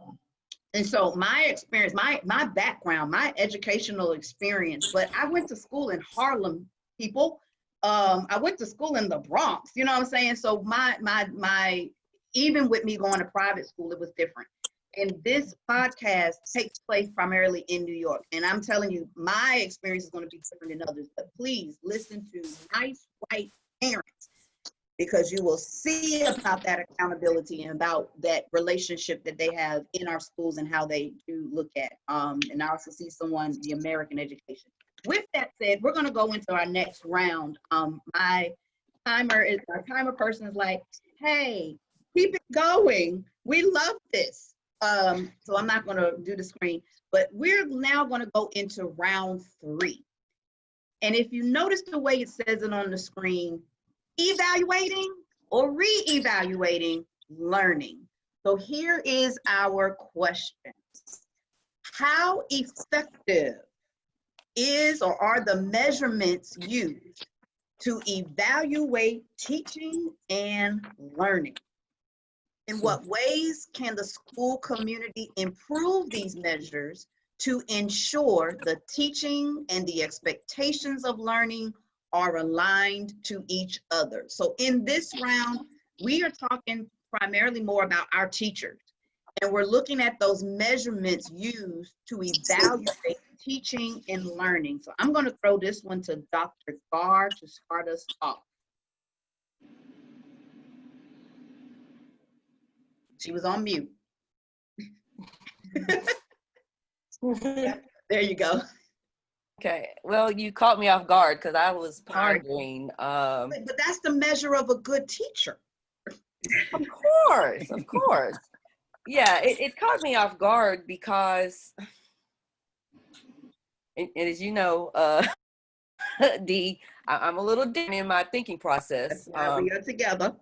And so my experience, my background, my educational experience, but I went to school in Harlem, people. I went to school in the Bronx, you know what I'm saying? So my even with me going to private school, it was different. And this podcast takes place primarily in New York. And I'm telling you, my experience is going to be different than others, but please listen to Nice White Parents, because you will see about that accountability and about that relationship that they have in our schools and how they do look at. And I also see the American education. With that said, we're going to go into our next round. My timer person is like, hey, keep it going. We love this. So I'm not going to do the screen, but we're now going to go into round 3. And if you notice the way it says it on the screen, evaluating or re-evaluating learning. So here is our question. How effective is or are the measurements used to evaluate teaching and learning? In what ways can the school community improve these measures to ensure the teaching and the expectations of learning are aligned to each other? So in this round, we are talking primarily more about our teachers, and we're looking at those measurements used to evaluate teaching and learning. So I'm going to throw this one to Dr. Garr to start us off. She was on mute. There you go. Okay, well, you caught me off guard because I was pondering. But that's the measure of a good teacher. Of course. Yeah, it caught me off guard because, and as you know, Dee, I'm a little dim in my thinking process. We are together.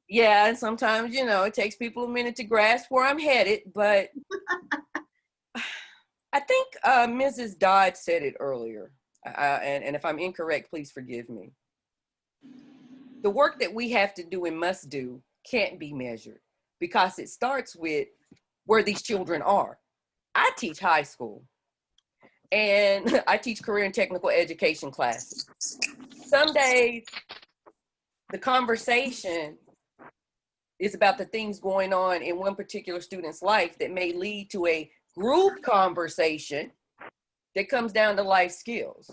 Yeah, and sometimes, you know, it takes people a minute to grasp where I'm headed, but I think Mrs. Dodd said it earlier, and if I'm incorrect, please forgive me. The work that we have to do and must do can't be measured because it starts with where these children are. I teach high school, and I teach career and technical education classes. Some days, the conversation is about the things going on in one particular student's life that may lead to a group conversation that comes down to life skills.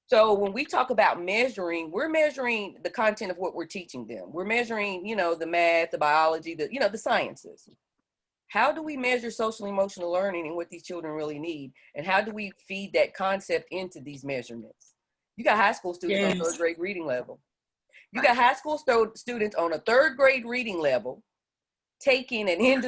So when we talk about measuring, we're measuring the content of what we're teaching them. We're measuring, you know, the math, the biology, the sciences. how do we measure social emotional learning and what these children really need? And how do we feed that concept into these measurements? You got high school students on third grade reading level. You got high school students on a third grade reading level taking an end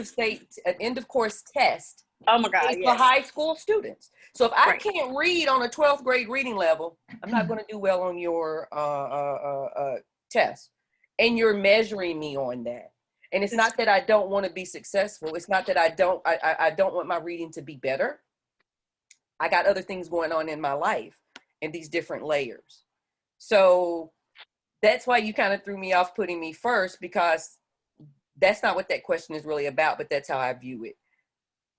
of course test. Oh my God, for high school students. So if I can't read on a 12th grade reading level, I'm not going to do well on your test. And you're measuring me on that. And it's not that I don't want to be successful. It's not that I don't want my reading to be better. I got other things going on in my life in these different layers. So that's why you kind of threw me off putting me first, because that's not what that question is really about, but that's how I view it.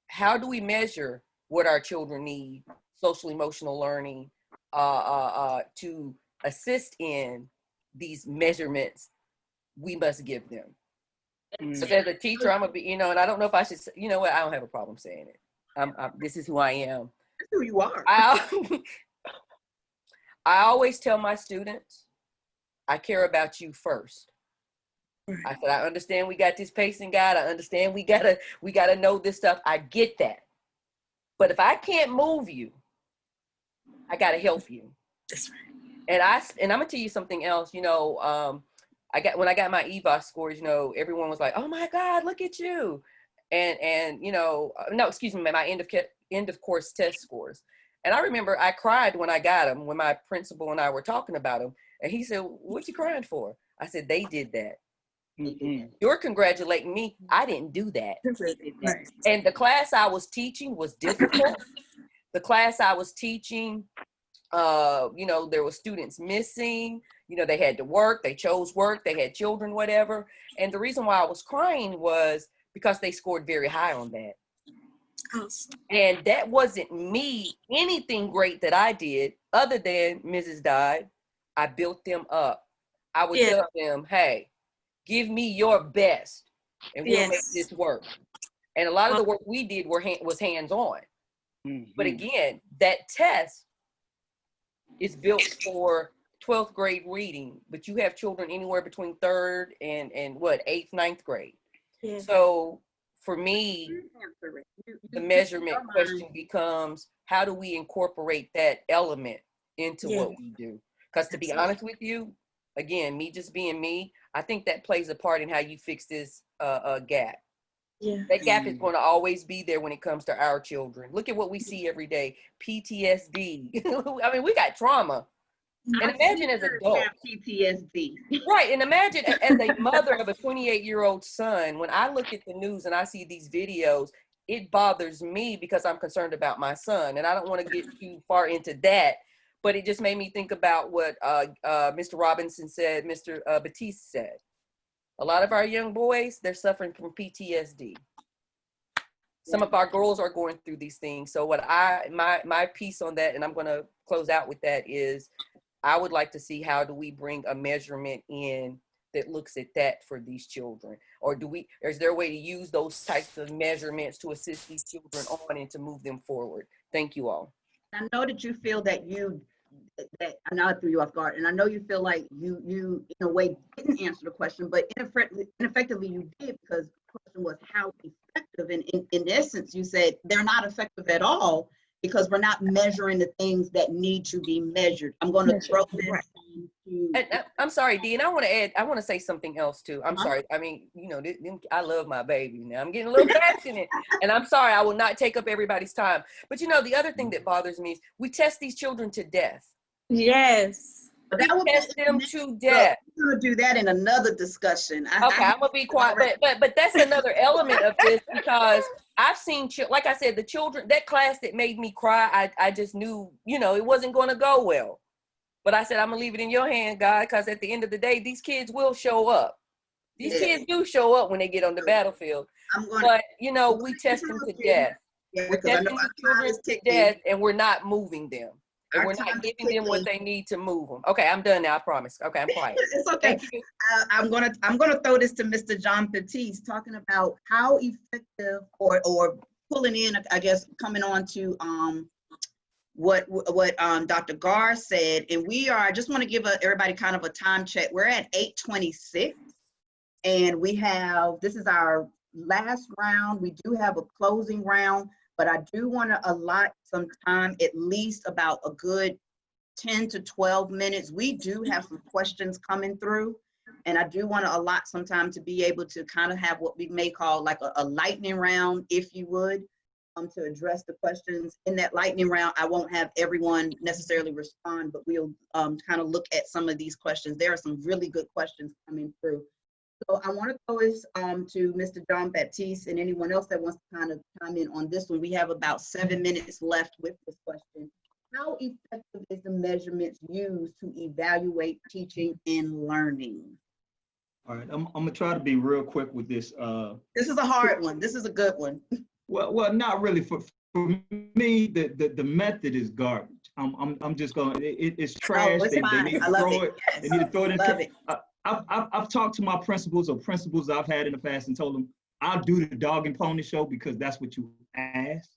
How do we measure what our children need, social emotional learning, to assist in these measurements we must give them? So as a teacher, I'm gonna be, and I don't know if I should, I don't have a problem saying it. This is who I am. That's who you are. I always tell my students, I care about you first. I said, I understand we got this pacing guide. I understand we gotta know this stuff. I get that. But if I can't move you, I gotta help you. That's right. And I'm gonna tell you something else. When I got my EVOS scores, everyone was like, "Oh my God, look at you!" And no, excuse me, my end of course test scores. And I remember I cried when I got them, when my principal and I were talking about them, and he said, "What you crying for?" I said, "They did that." Mm-hmm. You're congratulating me. I didn't do that. Right. And the class I was teaching was difficult. The class I was teaching, there were students missing. They had to work. They chose work. They had children, whatever. And the reason why I was crying was because they scored very high on that. Awesome. And that wasn't me, anything great that I did other than Mrs. Dodd. I built them up. I would tell them, hey, give me your best and we'll make this work. And a lot of the work we did was hands-on. Mm-hmm. But again, that test is built for 12th grade reading, but you have children anywhere between 3rd and 8th, 9th grade. Yeah. So for me, the measurement question becomes, how do we incorporate that element into what we do? Because to be honest with you, again, me just being me, I think that plays a part in how you fix this gap. Yeah. That gap is going to always be there when it comes to our children. Look at what we see every day. PTSD. I mean, we got trauma. And imagine as adults. PTSD. Right. And imagine as a mother of a 28-year-old son, when I look at the news and I see these videos, it bothers me because I'm concerned about my son. And I don't want to get too far into that. But it just made me think about what Mr. Robinson said, Mr. Baptiste said. A lot of our young boys, they're suffering from PTSD. Some of our girls are going through these things. So what my piece on that, and I'm going to close out with that, is I would like to see how do we bring a measurement in that looks at that for these children? Or is there a way to use those types of measurements to assist these children on and to move them forward? Thank you all. I know that you feel that I know I threw you off guard, and I know you feel like you in a way didn't answer the question, but ineffectively you did, because the question was how effective, and in essence you said they're not effective at all because we're not measuring the things that need to be measured. I'm going to throw this I'm sorry, Dee, and I want to say something else too. I'm sorry. I mean, I love my baby now. I'm getting a little passionate, and I'm sorry, I will not take up everybody's time. But the other thing that bothers me is we test these children to death. Yes. But that would test them to death. We're going to do that in another discussion. Okay, I'm going to be quiet. But that's another element of this, because I've seen, like I said, the children, that class that made me cry, I just knew, it wasn't going to go well. But I said, I'm going to leave it in your hand, God, because at the end of the day, these kids will show up. These kids do show up when they get on the battlefield. But, we test them to death. Yeah, we're testing the children to death, and we're not moving them. And we're not giving them what they need to move them. Okay, I'm done now, I promise. Okay, I'm quiet. It's okay. I'm gonna throw this to Mr. John Baptiste, talking about how effective or pulling in, I guess, coming on to what Dr. Garr said. And I just want to give everybody kind of a time check. We're at 8:26, and this is our last round. We do have a closing round, but I do want to allot some time, at least about a good 10 to 12 minutes. We do have some questions coming through, and I do want to allot some time to be able to kind of have what we may call like a lightning round, if you would, to address the questions. In that lightning round, I won't have everyone necessarily respond, but we'll kind of look at some of these questions. There are some really good questions coming through. So I want to go to Mr. John Baptiste and anyone else that wants to kind of chime in on this one. We have about 7 minutes left with this question. How effective is the measurements used to evaluate teaching and learning? All right, I'm gonna try to be real quick with this. This is a hard one. This is a good one. Well, not really. For me, the method is garbage. I'm just going. It's trash. Oh, it's they need to throw it. Yes. They need to throw it in. Love it. I've talked to my principals or principals I've had in the past and told them I'll do the dog and pony show because that's what you asked.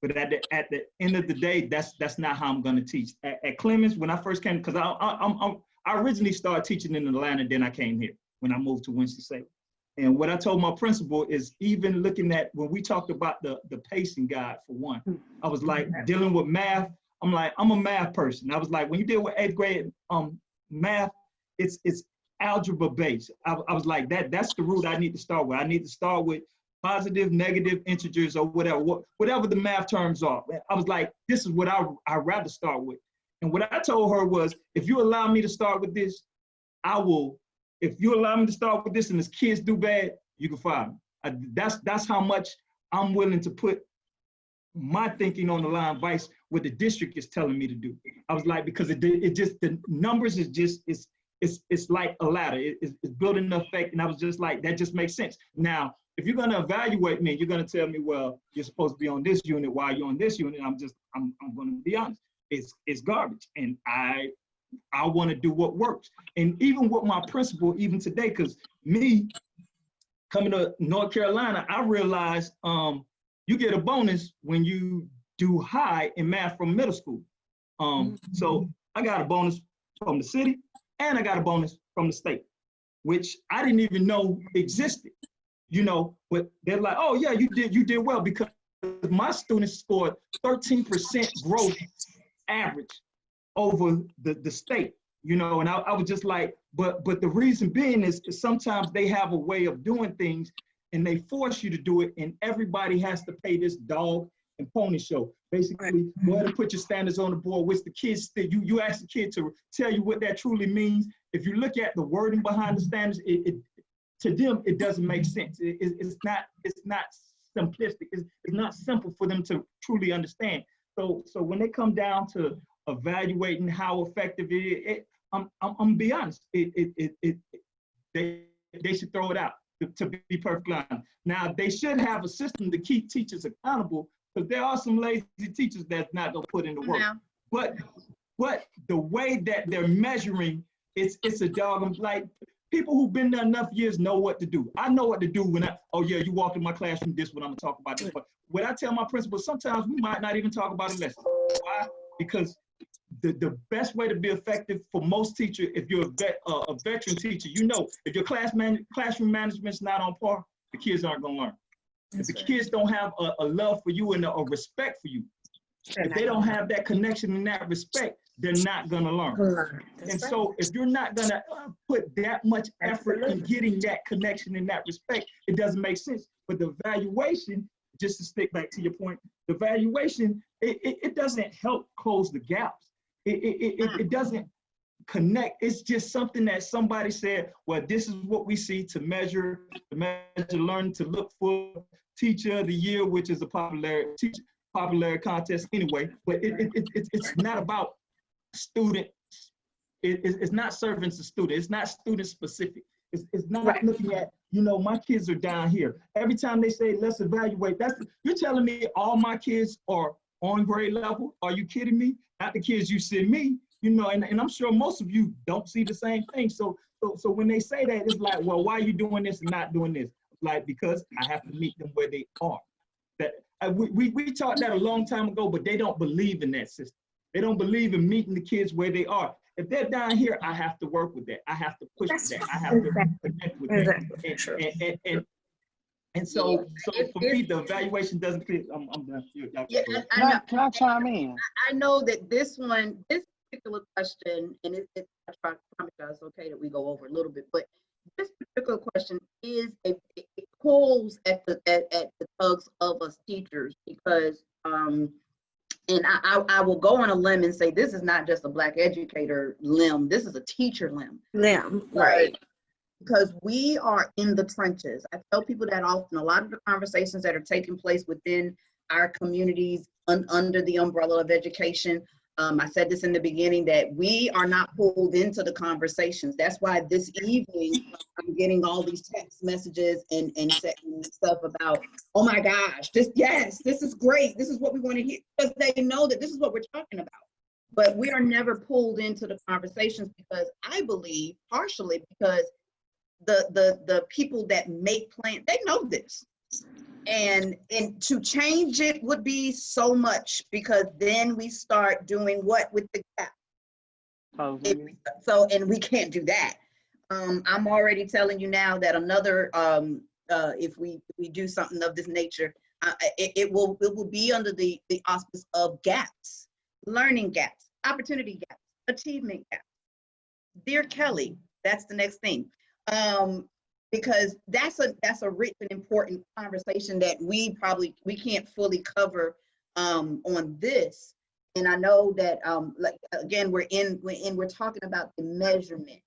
But at the end of the day, that's not how I'm going to teach. At Clemens, when I first came, because I originally started teaching in Atlanta, then I came here when I moved to Winston-Salem. And what I told my principal is, even looking at when we talked about the pacing guide for one, I was like, dealing with math, I'm like, I'm a math person. I was like, when you deal with 8th grade math, it's algebra based. I was like, that's the route I need to start with. I need to start with positive, negative, integers, or whatever the math terms are. I was like, this is what I'd rather start with. And what I told her was, if you allow me to start with this, I will. If you allow me to start with this and as kids do bad, you can fire me. That's how much I'm willing to put my thinking on the line, vice what the district is telling me to do. I was like, because it just, the numbers is just, it's like a ladder. It's building an effect. And I was just like, that just makes sense. Now, if you're gonna evaluate me, you're gonna tell me, well, you're supposed to be on this unit while you're on this unit. I'm gonna be honest. It's garbage. And I want to do what works. And even with my principal, even today, because me coming to North Carolina, I realized you get a bonus when you do high in math from middle school. So I got a bonus from the city and I got a bonus from the state, which I didn't even know existed, but they're like, oh yeah, you did well, because my students scored 13% growth average over the state, and I was just like, but the reason being is sometimes they have a way of doing things and they force you to do it, and everybody has to pay this dog and pony show. Basically, go ahead and put your standards on the board, which the kids, you ask the kid to tell you what that truly means. If you look at the wording behind the standards, to them, it doesn't make sense. It's not simplistic. It's not simple for them to truly understand. So when they come down to evaluating how effective it is, I'm gonna be honest. They should throw it out. To be perfectly honest. Now they should have a system to keep teachers accountable, because there are some lazy teachers that's not gonna put in the work. Yeah. But the way that they're measuring, it's a dog. Like, people who've been there enough years know what to do. I know what to do when you walk in my classroom, this is what I'm gonna talk about. This. But what I tell my principals, sometimes we might not even talk about a lesson. Why? Because the best way to be effective for most teachers, if you're a veteran teacher, if your classroom management's not on par, the kids aren't gonna learn. If the kids don't have a love for you and a respect for you, if they don't have that connection and that respect, they're not gonna learn. And so if you're not gonna put that much effort in getting that connection and that respect, it doesn't make sense. But the evaluation, just to stick back to your point, the evaluation, it doesn't help close the gaps. It doesn't connect. It's just something that somebody said, well, this is what we see to measure learning, to look for teacher of the year, which is a popular contest anyway. But it's not about student. It's not serving the student. It's not student specific. It's not looking at, my kids are down here. Every time they say, let's evaluate, you're telling me all my kids are on grade level? Are you kidding me? Not the kids you send me, and I'm sure most of you don't see the same thing. So when they say that, it's like, well, why are you doing this and not doing this? Like, because I have to meet them where they are. We taught that a long time ago, but they don't believe in that system. They don't believe in meeting the kids where they are. If they're down here, I have to work with that. I have to push with that. I have to connect with that. And so, for me, the evaluation doesn't fit. I'm done. Can I chime in? I know that this particular question, and I promise you it's okay that we go over a little bit, but this particular question it pulls at the tugs of us teachers, because and I will go on a limb and say this is not just a Black educator limb, this is a teacher limb. Right. Because we are in the trenches. I tell people that often. A lot of the conversations that are taking place within our communities under the umbrella of education, I said this in the beginning, that we are not pulled into the conversations. That's why this evening I'm getting all these text messages and stuff about, oh my gosh, this is great. This is what we want to hear, because they know that this is what we're talking about. But we are never pulled into the conversations, because I believe partially because the people that make plans, they know this. And to change it would be so much, because then we start doing what with the gap? And we can't do that. I'm already telling you now that another, if we do something of this nature, it will be under the auspice of gaps, learning gaps, opportunity gaps, achievement gaps. Dear Kelly, that's the next thing. Because that's a rich and important conversation that we can't fully cover on this. And I know that like again we're talking about the measurement,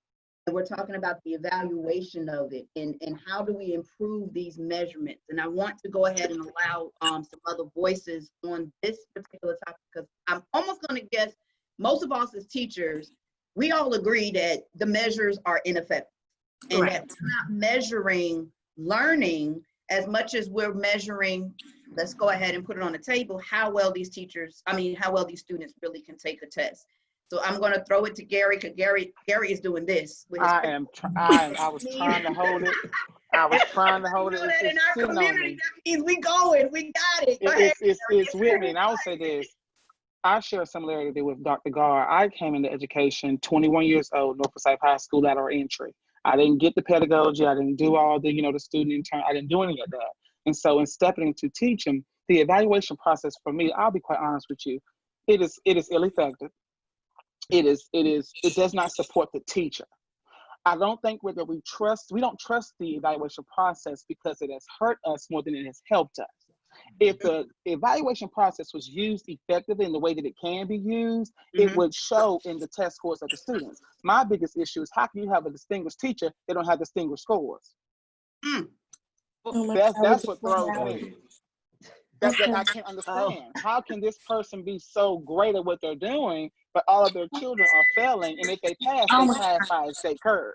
and we're talking about the evaluation of it, and how do we improve these measurements. And I want to go ahead and allow some other voices on this particular topic, because I'm almost going to guess most of us as teachers, we all agree that the measures are ineffective. And that we're not measuring learning as much as we're measuring, let's go ahead and put it on the table, how well these students really can take a test. So I'm going to throw it to Gary, because Gary is doing this. I was trying to hold it. I was trying to hold it. In our community, we going, we got it. It's with me, and I will say this. I share a similarity with Dr. Garr. I came into education 21 years old, North Forsyth High School lateral entry. I didn't get the pedagogy. I didn't do all the, the student intern. I didn't do any of that. And so in stepping into teaching, the evaluation process for me, I'll be quite honest with you, it is ill-effective. It does not support the teacher. I don't think we don't trust the evaluation process because it has hurt us more than it has helped us. If the evaluation process was used effectively in the way that it can be used, it would show in the test scores of the students. My biggest issue is, how can you have a distinguished teacher that don't have distinguished scores? That's what throws me. That's what I can't understand. How can this person be so great at what they're doing, but all of their children are failing, and if they pass, they pass by a state curve?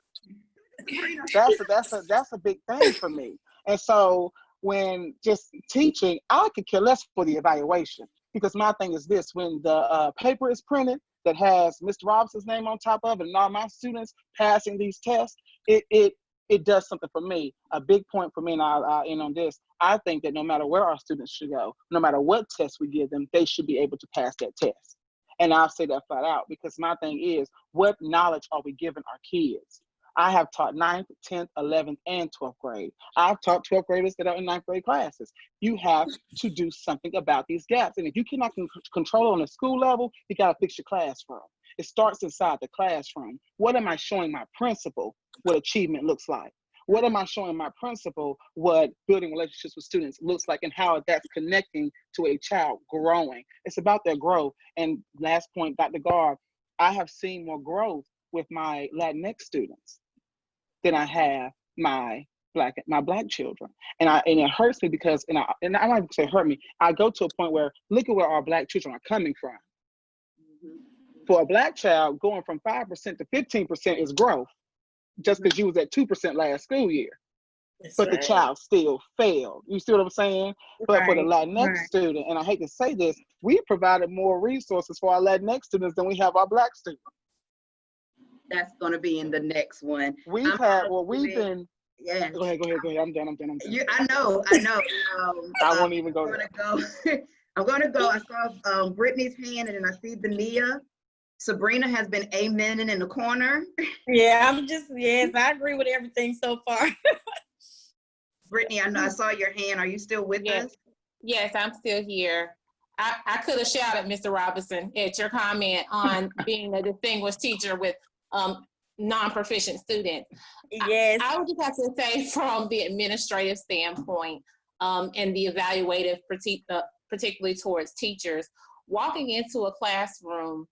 That's a big thing for me. And so when just teaching, I could care less for the evaluation, because my thing is this: when the paper is printed that has Mr. Robinson's name on top of it and all my students passing these tests, it does something for me. A big point for me, and I'll end on this, I think that no matter where our students should go, no matter what test we give them, they should be able to pass that test. And I'll say that flat out, because my thing is, what knowledge are we giving our kids? I have taught 9th, 10th, 11th, and 12th grade. I've taught 12th graders that are in 9th grade classes. You have to do something about these gaps. And if you cannot control on a school level, you got to fix your classroom. It starts inside the classroom. What am I showing my principal what achievement looks like? What am I showing my principal what building relationships with students looks like, and how that's connecting to a child growing? It's about their growth. And last point, Dr. Garr, I have seen more growth with my Latinx students than I have my black children. And it hurts me because, and I'm not going to say hurt me, I go to a point where, look at where our black children are coming from. For a black child, going from 5% to 15% is growth, just because you was at 2% last school year. But the child still failed. You see what I'm saying? But for the Latinx student, and I hate to say this, we provided more resources for our Latinx students than we have our black students. That's going to be in the next one. We've been. Yeah. Go ahead. I'm done. I know. I won't even go there. I'm going to go. I saw Brittany's hand, and then I see Deneia. Sabrina has been amening in the corner. Yeah, yes, I agree with everything so far. Brittany, I know I saw your hand. Are you still with Yes. us? Yes, I'm still here. I could have shouted, Mr. Robinson, at your comment on being a distinguished teacher with non-proficient students. Yes. I would just have to say from the administrative standpoint and the evaluative, particularly towards teachers, walking into a classroom,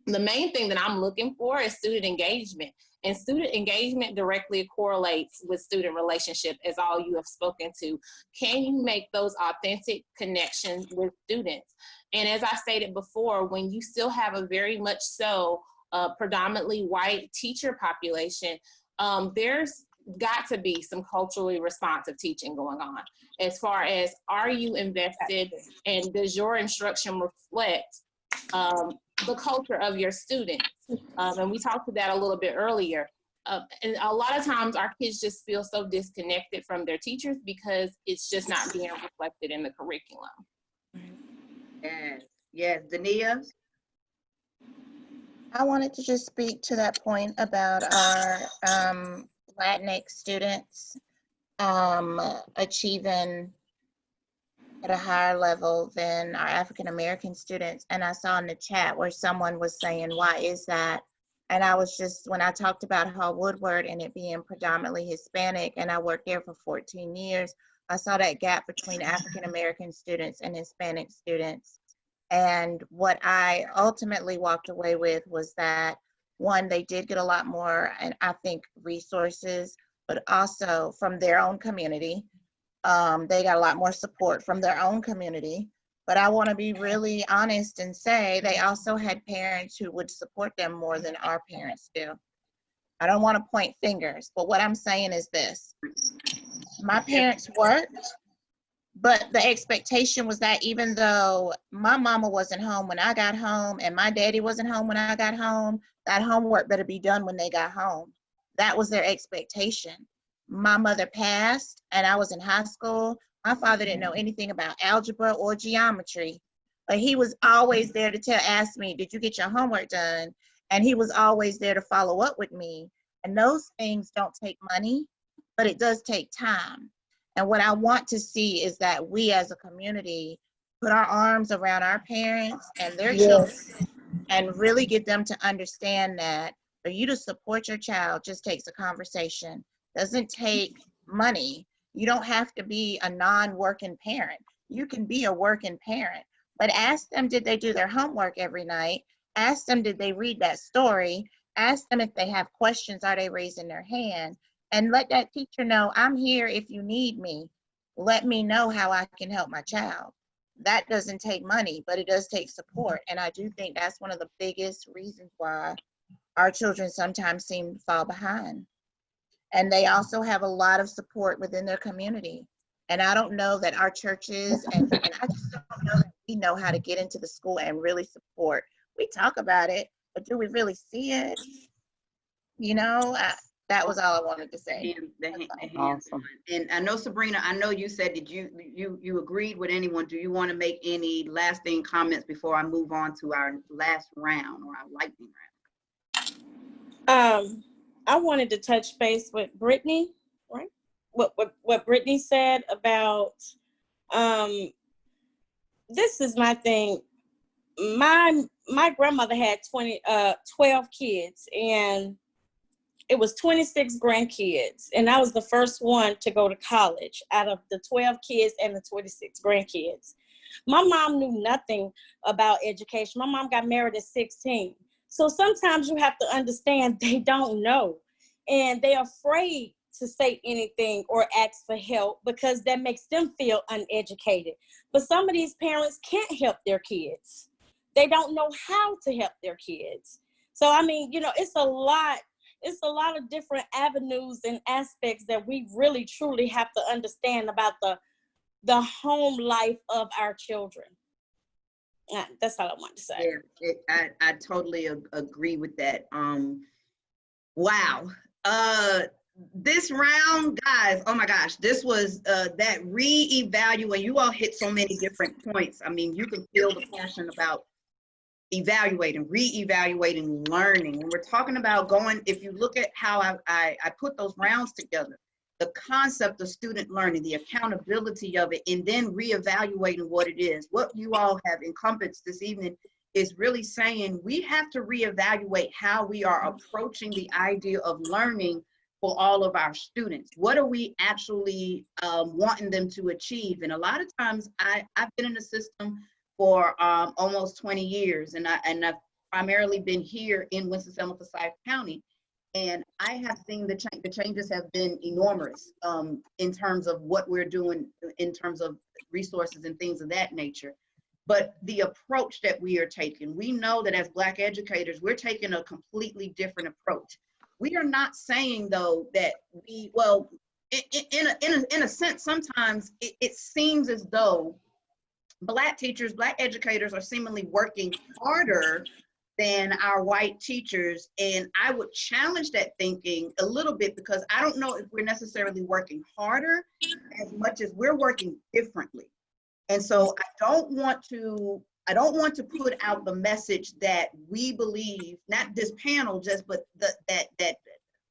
the main thing that I'm looking for is student engagement. And student engagement directly correlates with student relationship, as all you have spoken to. Can you make those authentic connections with students? And as I stated before, when you still have a very much so predominantly white teacher population, there's got to be some culturally responsive teaching going on. As far as, are you invested and does your instruction reflect the culture of your students? And we talked about that a little bit earlier. And a lot of times our kids just feel so disconnected from their teachers because it's just not being reflected in the curriculum. Yes, yes. Deneia? I wanted to just speak to that point about our Latinx students achieving at a higher level than our African American students. And I saw in the chat where someone was saying, why is that? And I was just, when I talked about Hall Woodward and it being predominantly Hispanic, and I worked there for 14 years, I saw that gap between African American students and Hispanic students. And what I ultimately walked away with was that, one, they did get a lot more, and I think resources, but also from their own community. They got a lot more support from their own community. But I want to be really honest and say they also had parents who would support them more than our parents do. I don't want to point fingers, but what I'm saying is this. My parents worked, but the expectation was that even though my mama wasn't home when I got home and my daddy wasn't home when I got home, that homework better be done when they got home. That was their expectation. My mother passed and I was in high school. My father didn't know anything about algebra or geometry, but he was always there to ask me, did you get your homework done? And he was always there to follow up with me. And those things don't take money, but it does take time. And what I want to see is that we as a community put our arms around our parents and their children and really get them to understand that for you to support your child just takes a conversation. Doesn't take money. You don't have to be a non-working parent. You can be a working parent, but ask them, did they do their homework every night? Ask them, did they read that story? Ask them if they have questions, are they raising their hand? And let that teacher know, I'm here if you need me. Let me know how I can help my child. That doesn't take money, but it does take support. And I do think that's one of the biggest reasons why our children sometimes seem to fall behind. And they also have a lot of support within their community. And I don't know that our churches, and I just don't know that we know how to get into the school and really support. We talk about it, but do we really see it? You know, that was all I wanted to say. Awesome. And I know, Sabrina, I know you said that you agreed with anyone. Do you want to make any lasting comments before I move on to our last round or our lightning round? I wanted to touch base with Brittany, right? What Brittany said about, this is my thing. My grandmother had 12 kids, and it was 26 grandkids. And I was the first one to go to college out of the 12 kids and the 26 grandkids. My mom knew nothing about education. My mom got married at 16. So sometimes you have to understand they don't know, and they're afraid to say anything or ask for help because that makes them feel uneducated. But some of these parents can't help their kids. They don't know how to help their kids. So, I mean, you know, it's a lot of different avenues and aspects that we really truly have to understand about the home life of our children. That's all I wanted to say. Yeah, I totally agree with that. Wow. This round, guys, oh my gosh, this was that re-evaluate. You all hit so many different points. I mean, you can feel the passion about evaluating, re-evaluating, learning. When we're talking about going, if you look at how I put those rounds together, the concept of student learning, the accountability of it, and then reevaluating what it is. What you all have encompassed this evening is really saying we have to reevaluate how we are approaching the idea of learning for all of our students. What are we actually wanting them to achieve? And a lot of times I've been in the system for almost 20 years, and I've primarily been here in Winston-Salem, Forsyth County. And I have seen the changes have been enormous in terms of what we're doing in terms of resources and things of that nature. But the approach that we are taking, we know that as Black educators, we're taking a completely different approach. We are not saying though that we, well, in a sense, sometimes it seems as though Black teachers, Black educators are seemingly working harder than our white teachers. And I would challenge that thinking a little bit, because I don't know if we're necessarily working harder as much as we're working differently. And so I don't want to put out the message that we believe, not this panel just, but that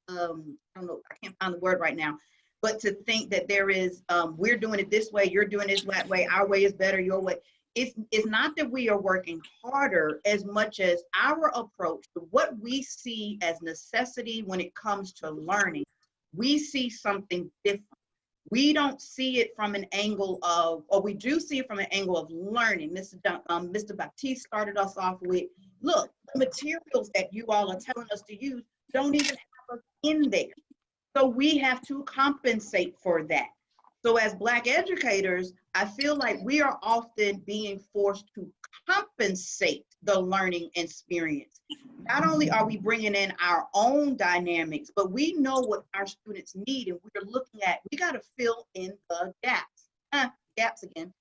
I don't know, I can't find the word right now, but to think that there is, we're doing it this way, you're doing it that way, our way is better, your way. It's not that we are working harder as much as our approach to what we see as necessity when it comes to learning. We see something different. We don't see it from an angle of, or we do see it from an angle of learning. Mr. Baptiste started us off with, look, the materials that you all are telling us to use don't even have us in there. So we have to compensate for that. So as Black educators, I feel like we are often being forced to compensate the learning experience. Not only are we bringing in our own dynamics, but we know what our students need, and we're looking at, we got to fill in the gaps. Gaps again.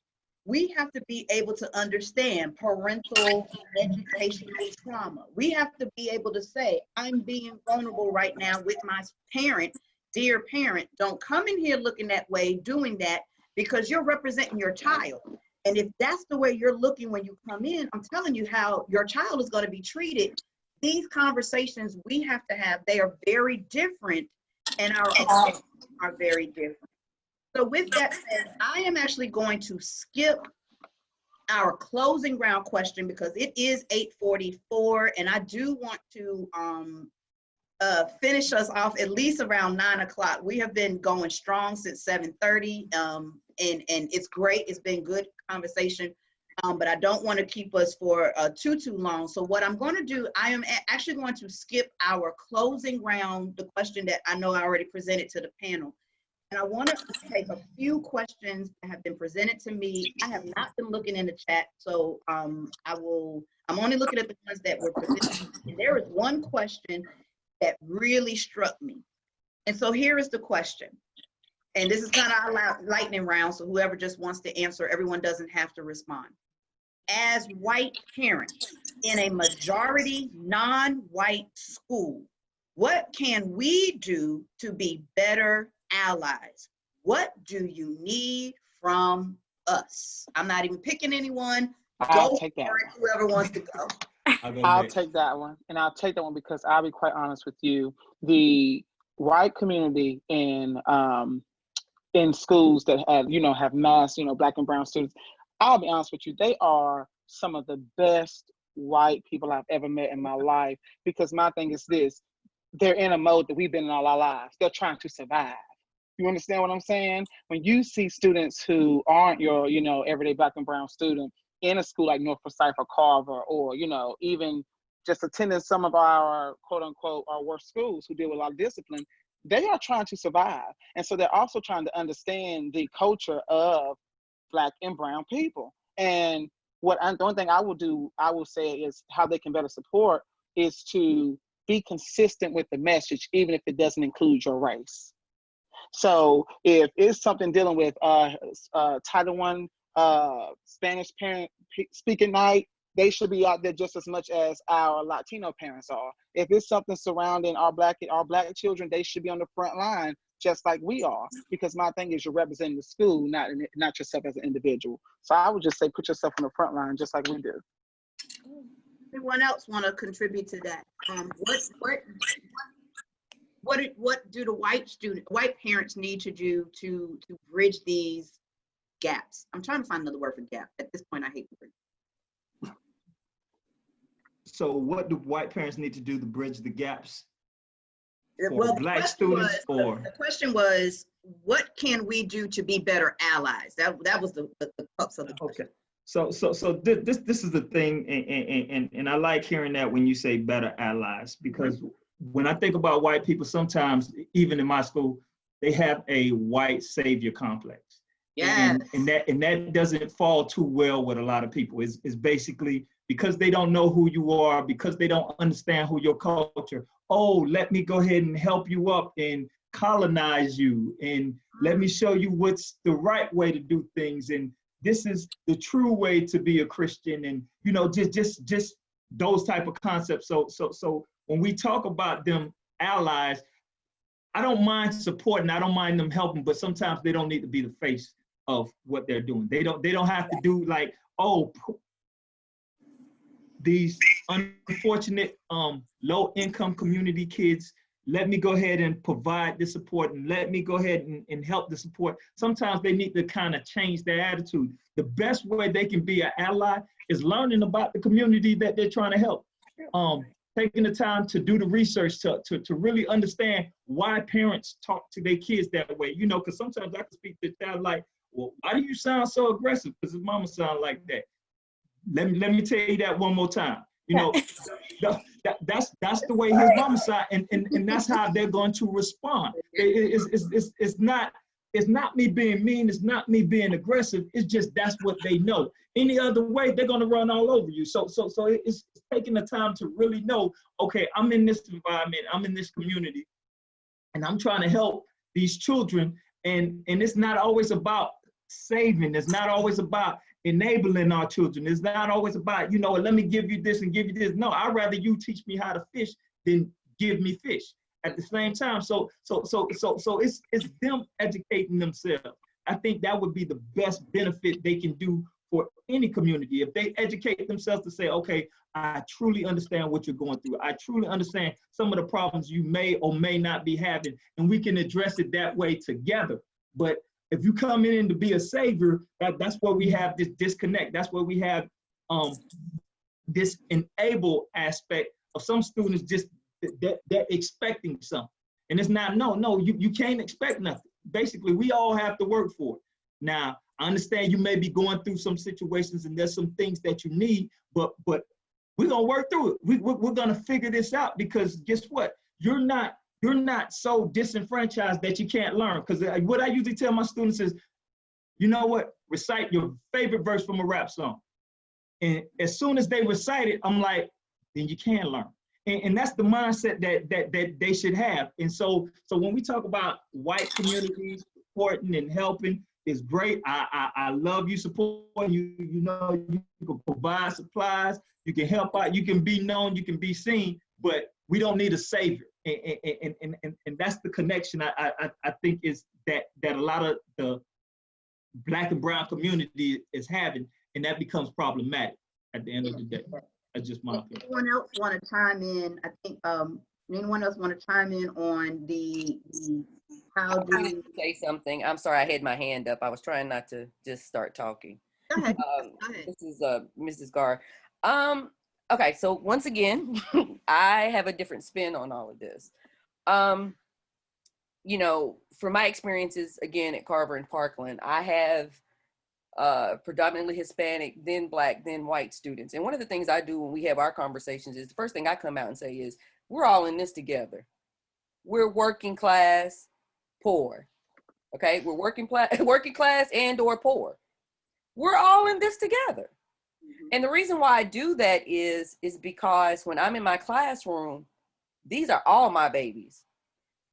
We have to be able to understand parental educational trauma. We have to be able to say, I'm being vulnerable right now with my parent. Dear parent, don't come in here looking that way, doing that, because you're representing your child. And if that's the way you're looking when you come in, I'm telling you how your child is going to be treated. These conversations we have to have, they are very different, and our approaches are very different. So with that said, I am actually going to skip our closing round question because it is 8:44, and I do want to finish us off at least around 9 o'clock. We have been going strong since 7:30, and it's great. It's been good conversation, but I don't want to keep us for too long. So what I'm going to do, I am actually going to skip our closing round, the question that I know I already presented to the panel. And I want to take a few questions that have been presented to me. I have not been looking in the chat, so I'm only looking at the ones that were presented. And there is one question that really struck me. And so here is the question. And this is kind of a lightning round, so whoever just wants to answer, everyone doesn't have to respond. As white parents in a majority non-white school, what can we do to be better allies? What do you need from us? I'm not even picking anyone. I'll take that. Whoever wants to go. I'll take that one, and I'll take that one because I'll be quite honest with you. The white community in schools that have mass, Black and brown students, I'll be honest with you, they are some of the best white people I've ever met in my life. Because my thing is this: they're in a mode that we've been in all our lives. They're trying to survive. You understand what I'm saying? When you see students who aren't your, everyday Black and brown student in a school like North Forsyth or Carver, or, even just attending some of our quote unquote, our worst schools who deal with a lot of discipline, they are trying to survive. And so they're also trying to understand the culture of Black and brown people. And the only thing I will say is how they can better support is to be consistent with the message, even if it doesn't include your race. So if it's something dealing with Title I Spanish parent speaking night, they should be out there just as much as our Latino parents are. If it's something surrounding our black children, they should be on the front line just like we are. Because my thing is, you're representing the school, not yourself as an individual. So I would just say put yourself on the front line just like we do. what do the white parents need to do to bridge these gaps? I'm trying to find another word for gap. At this point, I hate the word. So what do white parents need to do to bridge the gaps for Well, Black students? the question was, what can we do to be better allies? That was the crux of the question. Okay. So this is the thing, and I like hearing that when you say better allies, because when I think about white people, sometimes even in my school, they have a white savior complex. Yeah. And that doesn't fall too well with a lot of people. It's basically because they don't know who you are, because they don't understand who your culture. Oh, let me go ahead and help you up and colonize you, and let me show you what's the right way to do things, and this is the true way to be a Christian, and you know, just those type of concepts. So when we talk about them allies, I don't mind supporting, I don't mind them helping, but sometimes they don't need to be the face of what they're doing. They don't have to do like, oh, these unfortunate low income community kids, let me go ahead and provide the support, and let me go ahead and help the support. Sometimes they need to kind of change their attitude. The best way they can be an ally is learning about the community that they're trying to help. Taking the time to do the research to really understand why parents talk to their kids that way. You know, because sometimes I can speak to a child like, well, why do you sound so aggressive? Because his mama sound like that. Let me tell you that one more time. You know, that's the way his mama sound, and that's how they're going to respond. It's not me being mean. It's not me being aggressive. It's just that's what they know. Any other way, they're going to run all over you. So it's taking the time to really know, okay, I'm in this environment, I'm in this community, and I'm trying to help these children. And it's not always about saving. It's not always about enabling our children. It's not always about, you know, let me give you this and give you this. No, I'd rather you teach me how to fish than give me fish at the same time. So it's them educating themselves. I think that would be the best benefit they can do for any community. If they educate themselves to say, okay, I truly understand what you're going through. I truly understand some of the problems you may or may not be having, and we can address it that way together. But if you come in to be a savior, that's where we have this disconnect. That's where we have this enable aspect of some students just they're expecting something. And it's not, no, you can't expect nothing. Basically, we all have to work for it. Now, I understand you may be going through some situations and there's some things that you need, but we're gonna work through it. We're gonna figure this out, because guess what? You're not so disenfranchised that you can't learn. Because what I usually tell my students is, you know what? Recite your favorite verse from a rap song. And as soon as they recite it, I'm like, then you can learn. And that's the mindset that they should have. And so when we talk about white communities supporting and helping, it's great. I love you supporting you. You know, you can provide supplies, you can help out, you can be known, you can be seen, but we don't need a savior. And that's the connection I think is that a lot of the Black and brown community is having, and that becomes problematic at the end of the day. That's just my opinion. Anyone else want to chime in? I think anyone else want to chime in on the how do you say something? I'm sorry, I had my hand up. I was trying not to just start talking. Go ahead. This is Mrs. Garr. Okay, so once again, I have a different spin on all of this. You know, from my experiences, again, at Carver and Parkland, I have predominantly Hispanic, then Black, then white students. And one of the things I do when we have our conversations is the first thing I come out and say is, we're all in this together. We're working class, poor. Okay, we're working class and or poor. We're all in this together. And the reason why I do that is because when I'm in my classroom, these are all my babies.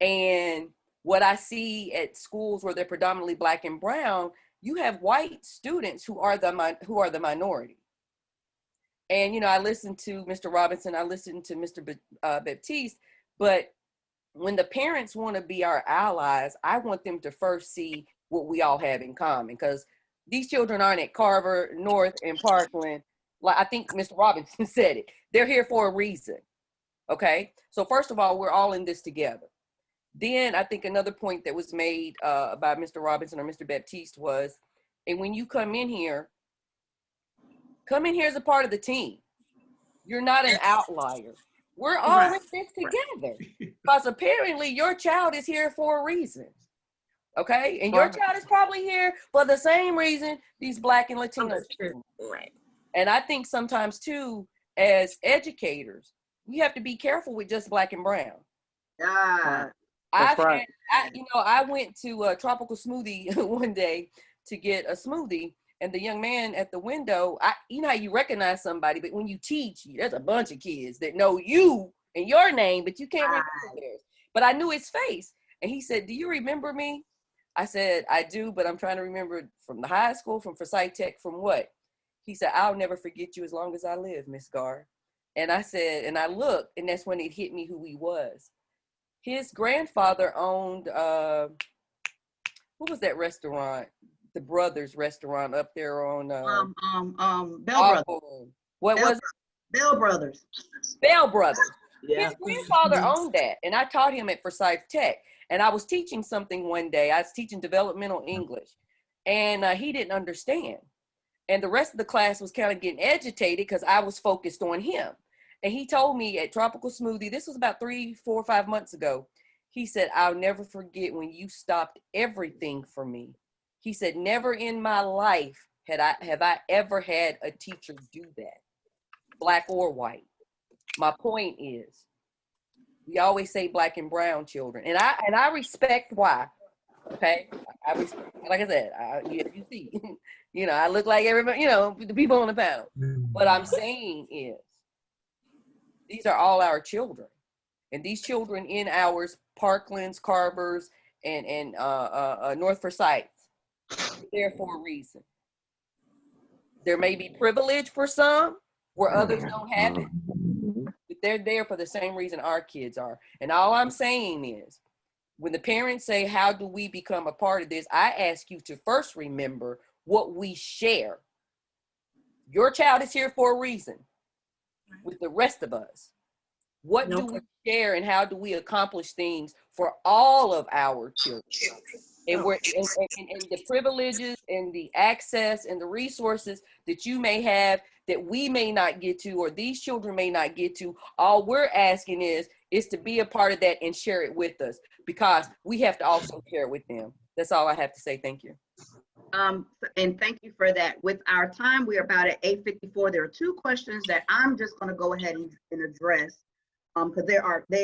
And what I see at schools where they're predominantly Black and brown, you have white students who are the minority. And, you know, I listened to Mr. Robinson, I listened to Mr. Baptiste, but when the parents want to be our allies, I want them to first see what we all have in common, because these children aren't at Carver, North, and Parkland. Like I think Mr. Robinson said it, they're here for a reason. Okay, so first of all, we're all in this together. Then I think another point that was made by Mr. Robinson or Mr. Baptiste was, and when you come in here as a part of the team. You're not an outlier. We're all in this together. Because apparently your child is here for a reason. Okay? And your child is probably here for the same reason these Black and Latino children. Right. And I think sometimes too, as educators, we have to be careful with just Black and brown. Yeah. I went to a Tropical Smoothie one day to get a smoothie, and the young man at the window, you know how you recognize somebody, but when you teach, there's a bunch of kids that know you and your name, but you can't remember theirs. But I knew his face, and he said, "Do you remember me?" I said, "I do, but I'm trying to remember from the high school, from Forsyth Tech, from what?" He said, "I'll never forget you as long as I live, Miss Garr." And I said, and I looked, and that's when it hit me who he was. His grandfather owned, what was that restaurant? The Brothers restaurant up there on Bell Brothers. What was it? Bell Brothers. Bell Brothers. Yeah. His grandfather owned that, and I taught him at Forsyth Tech. And I was teaching something one day. I was teaching developmental English, and he didn't understand. And the rest of the class was kind of getting agitated because I was focused on him. And he told me at Tropical Smoothie, this was about 3, 4, 5 months ago. He said, "I'll never forget when you stopped everything for me." He said, "Never in my life have I ever had a teacher do that, Black or white." My point is, we always say Black and brown children, and I respect why. Okay, like I said, you see, you know, I look like everybody, you know, the people on the panel. What I'm saying is, these are all our children, and these children in ours, Parklands, Carbers, and North Forsyth, there for a reason. There may be privilege for some where others don't have it, but they're there for the same reason our kids are. And all I'm saying is, when the parents say, "How do we become a part of this?" I ask you to first remember what we share. Your child is here for a reason with the rest of us. What do we share, and how do we accomplish things for all of our children? And the privileges and the access and the resources that you may have that we may not get to, or these children may not get to, all we're asking is to be a part of that and share it with us, because we have to also share it with them. That's all I have to say. Thank you. And thank you for that. With our time, we're about at 8:54. There are 2 questions that I'm just going to go ahead and address, because they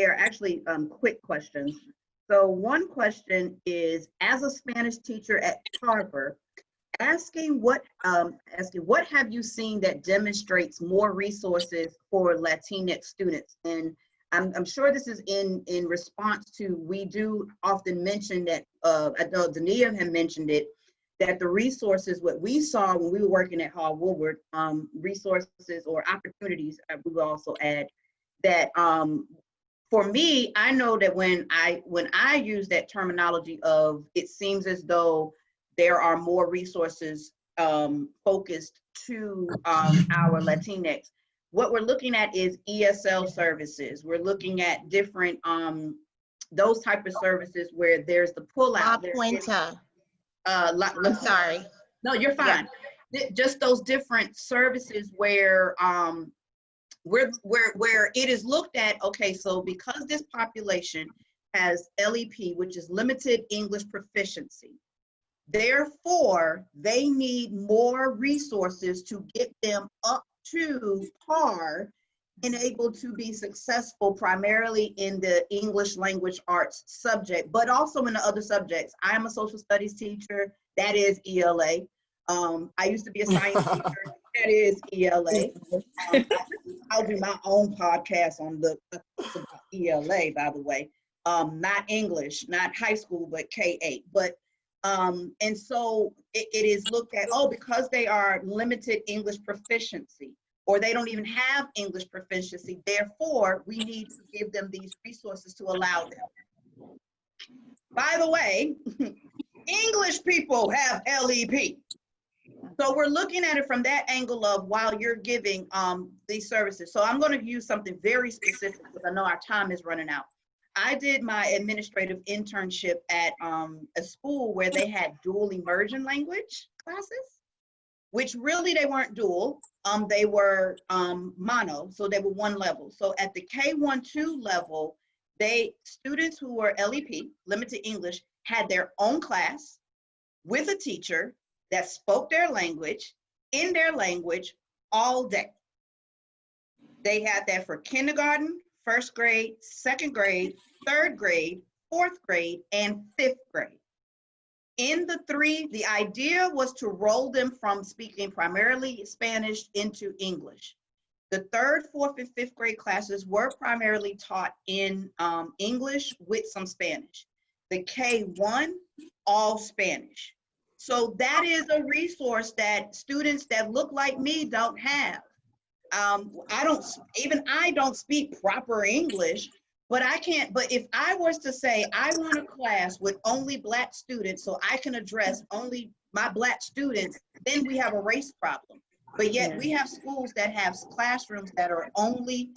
are actually quick questions. So one question is, as a Spanish teacher at Harvard, asking what have you seen that demonstrates more resources for Latinx students? And I'm sure this is in response to, we do often mention that, I know Deneia had mentioned it, that the resources, what we saw when we were working at Hall Woodward, resources or opportunities, we will also add, that for me, I know that when I use that terminology of, it seems as though there are more resources focused to our Latinx, what we're looking at is ESL services. We're looking at different, those type of services where there's the pullout. I'm sorry. No, you're fine. Yeah. Just those different services where it is looked at, okay, so because this population has LEP, which is limited English proficiency, therefore they need more resources to get them up to par and able to be successful primarily in the English language arts subject, but also in the other subjects. I am a social studies teacher, that is ELA. I used to be a science teacher, that is ELA. I'll do my own podcast on about ELA, by the way. Not English, not high school, but K-8. But and so it is looked at, oh, because they are limited English proficiency, or they don't even have English proficiency, therefore we need to give them these resources to allow them. By the way, English people have LEP. So we're looking at it from that angle of, while you're giving these services. So I'm going to use something very specific because I know our time is running out. I did my administrative internship at a school where they had dual immersion language classes, which really they weren't dual. They were mono, so they were one level. So at the K1-2 level, students who were LEP, limited English, had their own class with a teacher that spoke their language, in their language, all day. They had that for kindergarten, first grade, second grade, third grade, fourth grade, and fifth grade. In the three, the idea was to roll them from speaking primarily Spanish into English. The third, fourth, and fifth grade classes were primarily taught in English with some Spanish. The K1, all Spanish. So that is a resource that students that look like me don't have. I don't speak proper English, but if I was to say, I want a class with only Black students so I can address only my Black students, then we have a race problem. But yet we have schools that have classrooms that are only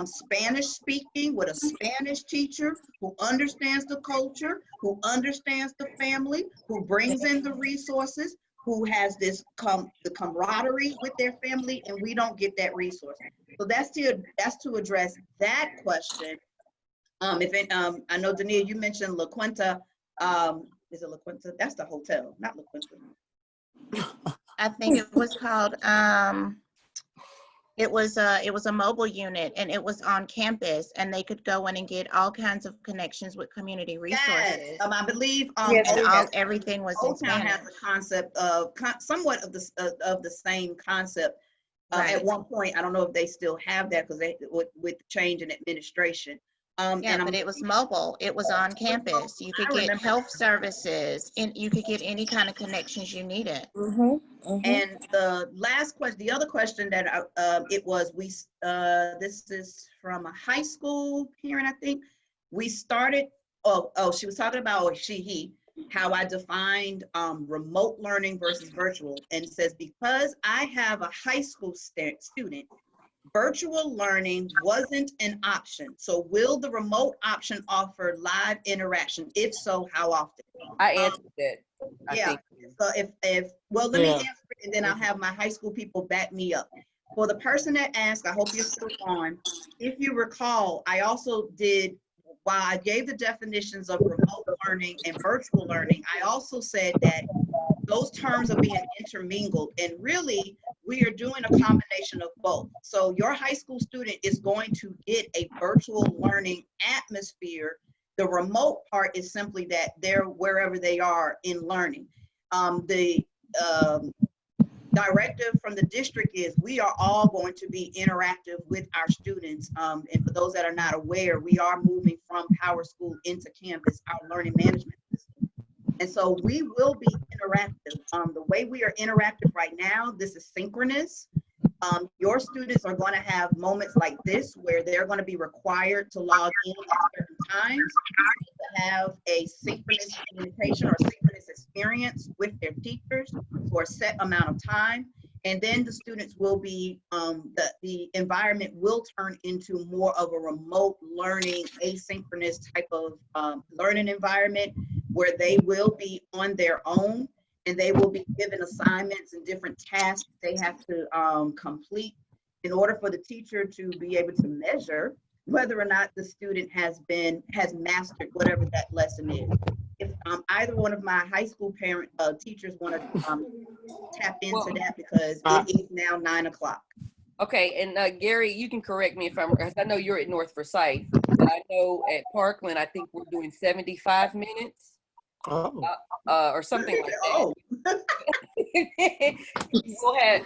Spanish speaking with a Spanish teacher who understands the culture, who understands the family, who brings in the resources, who has the camaraderie with their family, and we don't get that resource. So that's to address that question. I know Deneia, you mentioned La Quinta. Is it La Quinta? That's the hotel, not La Quinta. I think it was called, it was a mobile unit, and it was on campus, and they could go in and get all kinds of connections with community resources. Yes. I believe everything was in Old Town Spanish. has a concept of somewhat of the same concept. Right. At one point, I don't know if they still have that because with change in administration. But it was mobile. It was on campus. You could get health services, and you could get any kind of connections you needed. And the last question, the other question that this is from a high school parent, I think. We started, she was talking about, he, how I defined remote learning versus virtual, and it says, because I have a high school student, virtual learning wasn't an option. So will the remote option offer live interaction? If so, how often? I answered that. I think. So let me answer it, and then I'll have my high school people back me up. For the person that asked, I hope you're still on. If you recall, I also did, while I gave the definitions of remote learning and virtual learning, I also said that those terms are being intermingled, and really we are doing a combination of both. So your high school student is going to get a virtual learning atmosphere. The remote part is simply that they're wherever they are in learning. The directive from the district is we are all going to be interactive with our students. And for those that are not aware, we are moving from Power School into Canvas, our learning management system. And so we will be interactive. The way we are interactive right now, this is synchronous. Your students are going to have moments like this where they're going to be required to log in at certain times to have a synchronous communication or synchronous experience with their teachers for a set amount of time. And then the students will be, the environment will turn into more of a remote learning, asynchronous type of learning environment where they will be on their own, and they will be given assignments and different tasks they have to complete in order for the teacher to be able to measure whether or not the student has mastered whatever that lesson is. If either one of my high school teachers want to tap into that, because it is now 9 o'clock. Okay, and Gary, you can correct me if I'm, I know you're at North Forsyth, but I know at Parkland, I think we're doing 75 minutes. Or something like that.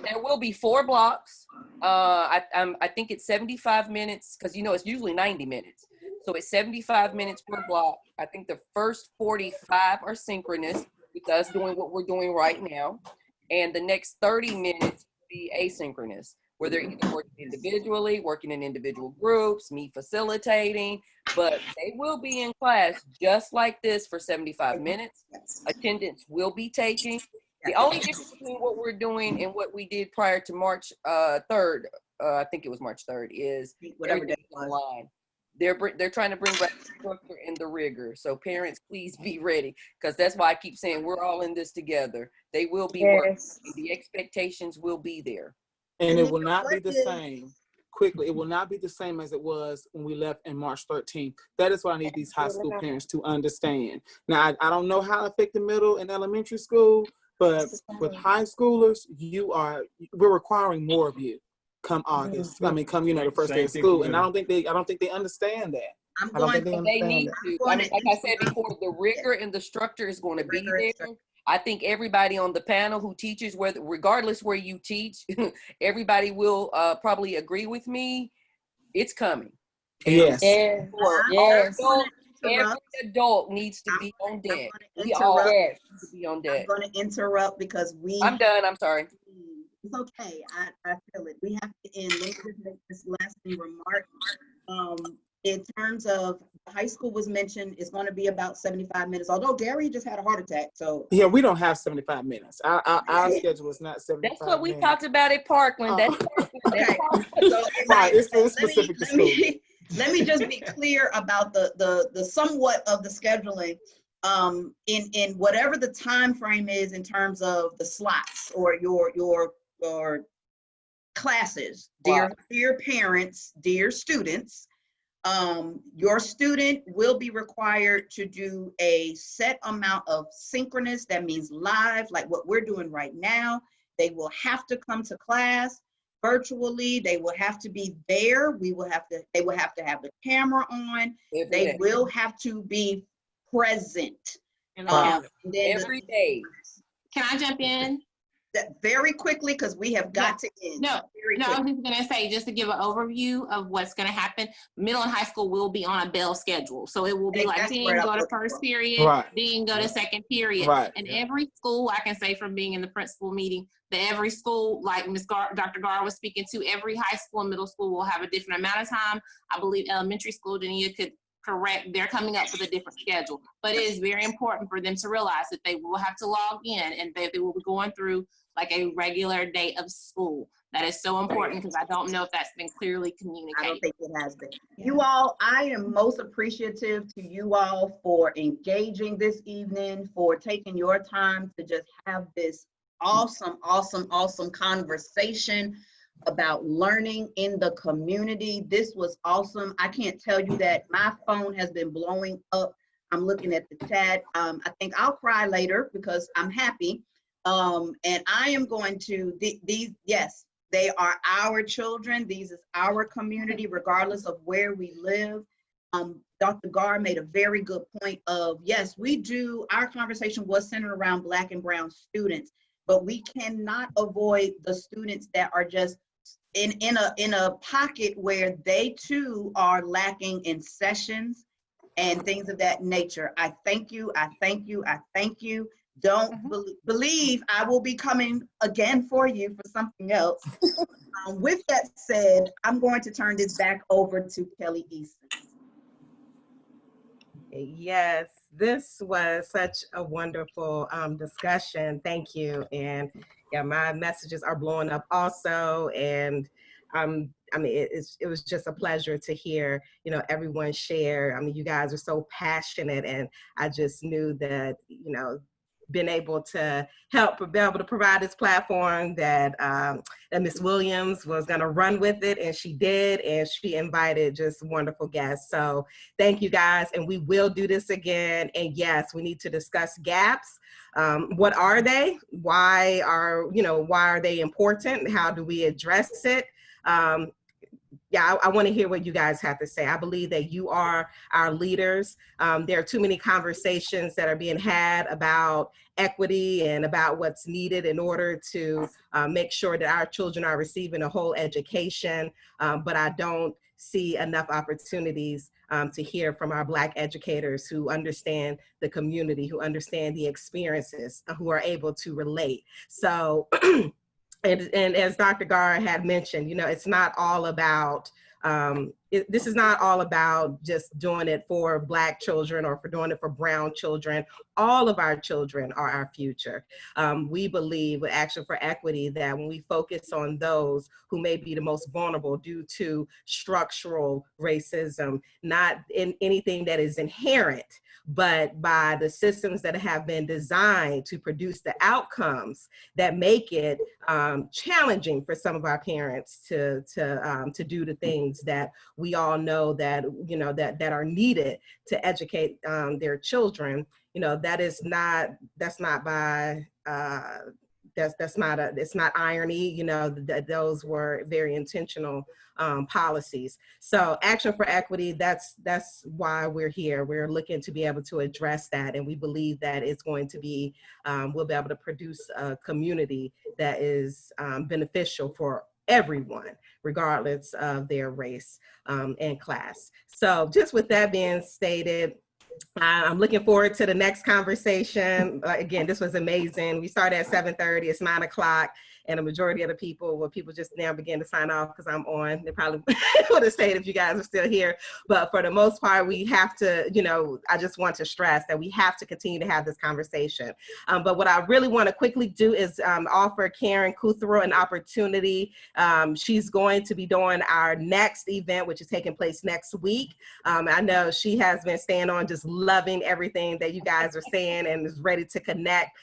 There will be 4 blocks. I think it's 75 minutes because it's usually 90 minutes. So it's 75 minutes per block. I think the first 45 are synchronous with us doing what we're doing right now, and the next 30 minutes will be asynchronous, where they're either working individually, working in individual groups, me facilitating, but they will be in class just like this for 75 minutes. Attendance will be taken. The only difference between what we're doing and what we did prior to March 3rd, I think it was March 3rd, is everything's online. They're trying to bring back the structure and the rigor. So parents, please be ready, because that's why I keep saying we're all in this together. They will be working. The expectations will be there. And it will not be the same. Quickly, it will not be the same as it was when we left in March 13th. That is what I need these high school parents to understand. Now, I don't know how to affect the middle and elementary school, but with high schoolers, we're requiring more of you come August. I mean, come, the first day of school. And I don't think they understand that. They need to. I mean, like I said before, the rigor and the structure is going to be there. I think everybody on the panel who teaches, regardless where you teach, everybody will probably agree with me. It's coming. Yes. Every adult needs to be on deck. We all need to be on deck. I'm going to interrupt because I'm done. I'm sorry. It's okay. I feel it. We have to end. Let me just make this last remark. In terms of high school was mentioned, it's going to be about 75 minutes. Although Gary just had a heart attack, so yeah, we don't have 75 minutes. Our schedule is not 75. That's what we talked about at Parkland. That's okay. So it's specific to school. Let me just be clear about the somewhat of the scheduling. In whatever the time frame is in terms of the slots or your classes, dear parents, dear students. Your student will be required to do a set amount of synchronous, that means live, like what we're doing right now. They will have to come to class virtually. They will have to be there. They will have to have the camera on. They will have to be present. Every day. Can I jump in? Very quickly, because we have got to end. I was just going to say, just to give an overview of what's going to happen, middle and high school will be on a bell schedule. So it will be like, then go to first period, then go to second period. And every school, I can say from being in the principal meeting, that every school, like Dr. Garr was speaking to, every high school and middle school will have a different amount of time. I believe elementary school, Deneia could correct, they're coming up with a different schedule. But it is very important for them to realize that they will have to log in and they will be going through like a regular day of school. That is so important because I don't know if that's been clearly communicated. I don't think it has been. You all, I am most appreciative to you all for engaging this evening, for taking your time to just have this awesome conversation about learning in the community. This was awesome. I can't tell you that my phone has been blowing up. I'm looking at the chat. I think I'll cry later because I'm happy. And I am going to, yes, they are our children. These is our community, regardless of where we live. Dr. Garr made a very good point of, yes, we do, our conversation was centered around Black and Brown students, but we cannot avoid the students that are just in a pocket where they too are lacking in sessions and things of that nature. I thank you. Don't believe I will be coming again for you for something else. With that said, I'm going to turn this back over to Kelly Easton. Yes, this was such a wonderful discussion. Thank you. And yeah, my messages are blowing up also. And I mean, it was just a pleasure to hear, everyone share. I mean, you guys are so passionate, and I just knew that, been able to provide this platform that Ms. Williams was going to run with it, and she did, and she invited just wonderful guests. So thank you guys, and we will do this again. And yes, we need to discuss gaps. What are they? Why are they important? How do we address it? Yeah, I want to hear what you guys have to say. I believe that you are our leaders. There are too many conversations that are being had about equity and about what's needed in order to make sure that our children are receiving a whole education. But I don't see enough opportunities to hear from our Black educators who understand the community, who understand the experiences, who are able to relate. So. And as Dr. Garr had mentioned, it's not all about this is not all about just doing it for Black children or for doing it for brown children. All of our children are our future. We believe with Action for Equity that when we focus on those who may be the most vulnerable due to structural racism, not in anything that is inherent, but by the systems that have been designed to produce the outcomes that make it challenging for some of our parents to do the things that we all know that, you know, that are needed to educate their children. You know, it's not irony, you know, those were very intentional policies. So Action for Equity, that's why we're here. We're looking to be able to address that. And we believe that it's going to be, we'll be able to produce a community that is beneficial for everyone, regardless of their race and class. So just with that being stated, I'm looking forward to the next conversation. Again, this was amazing. We started at 7:30, it's 9 o'clock, and the majority of the people just now begin to sign off because I'm on. They probably would have stayed if you guys are still here. But for the most part, we have to, you know, I just want to stress that we have to continue to have this conversation. But what I really want to quickly do is offer Karen Kuthro an opportunity. She's going to be doing our next event, which is taking place next week. I know she has been staying on, just loving everything that you guys are saying and is ready to connect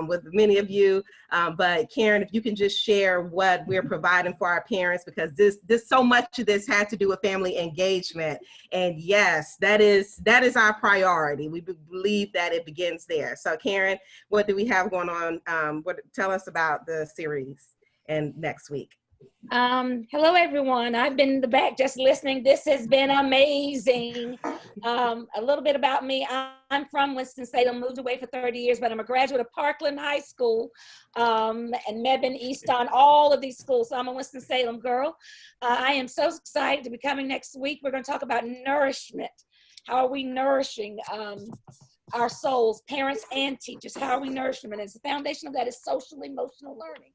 with many of you. But Karen, if you can just share what we're providing for our parents, because this so much of this had to do with family engagement. And yes, that is our priority. We believe that it begins there. So Karen, what do we have going on? Tell us about the series and next week. Hello, everyone. I've been in the back just listening. This has been amazing. A little bit about me. I'm from Winston-Salem, moved away for 30 years, but I'm a graduate of Parkland High School and Mebane, Easton, all of these schools. So I'm a Winston-Salem girl. I am so excited to be coming next week. We're going to talk about nourishment. How are we nourishing our souls, parents and teachers? How are we nourishing them? And the foundation of that is social emotional learning.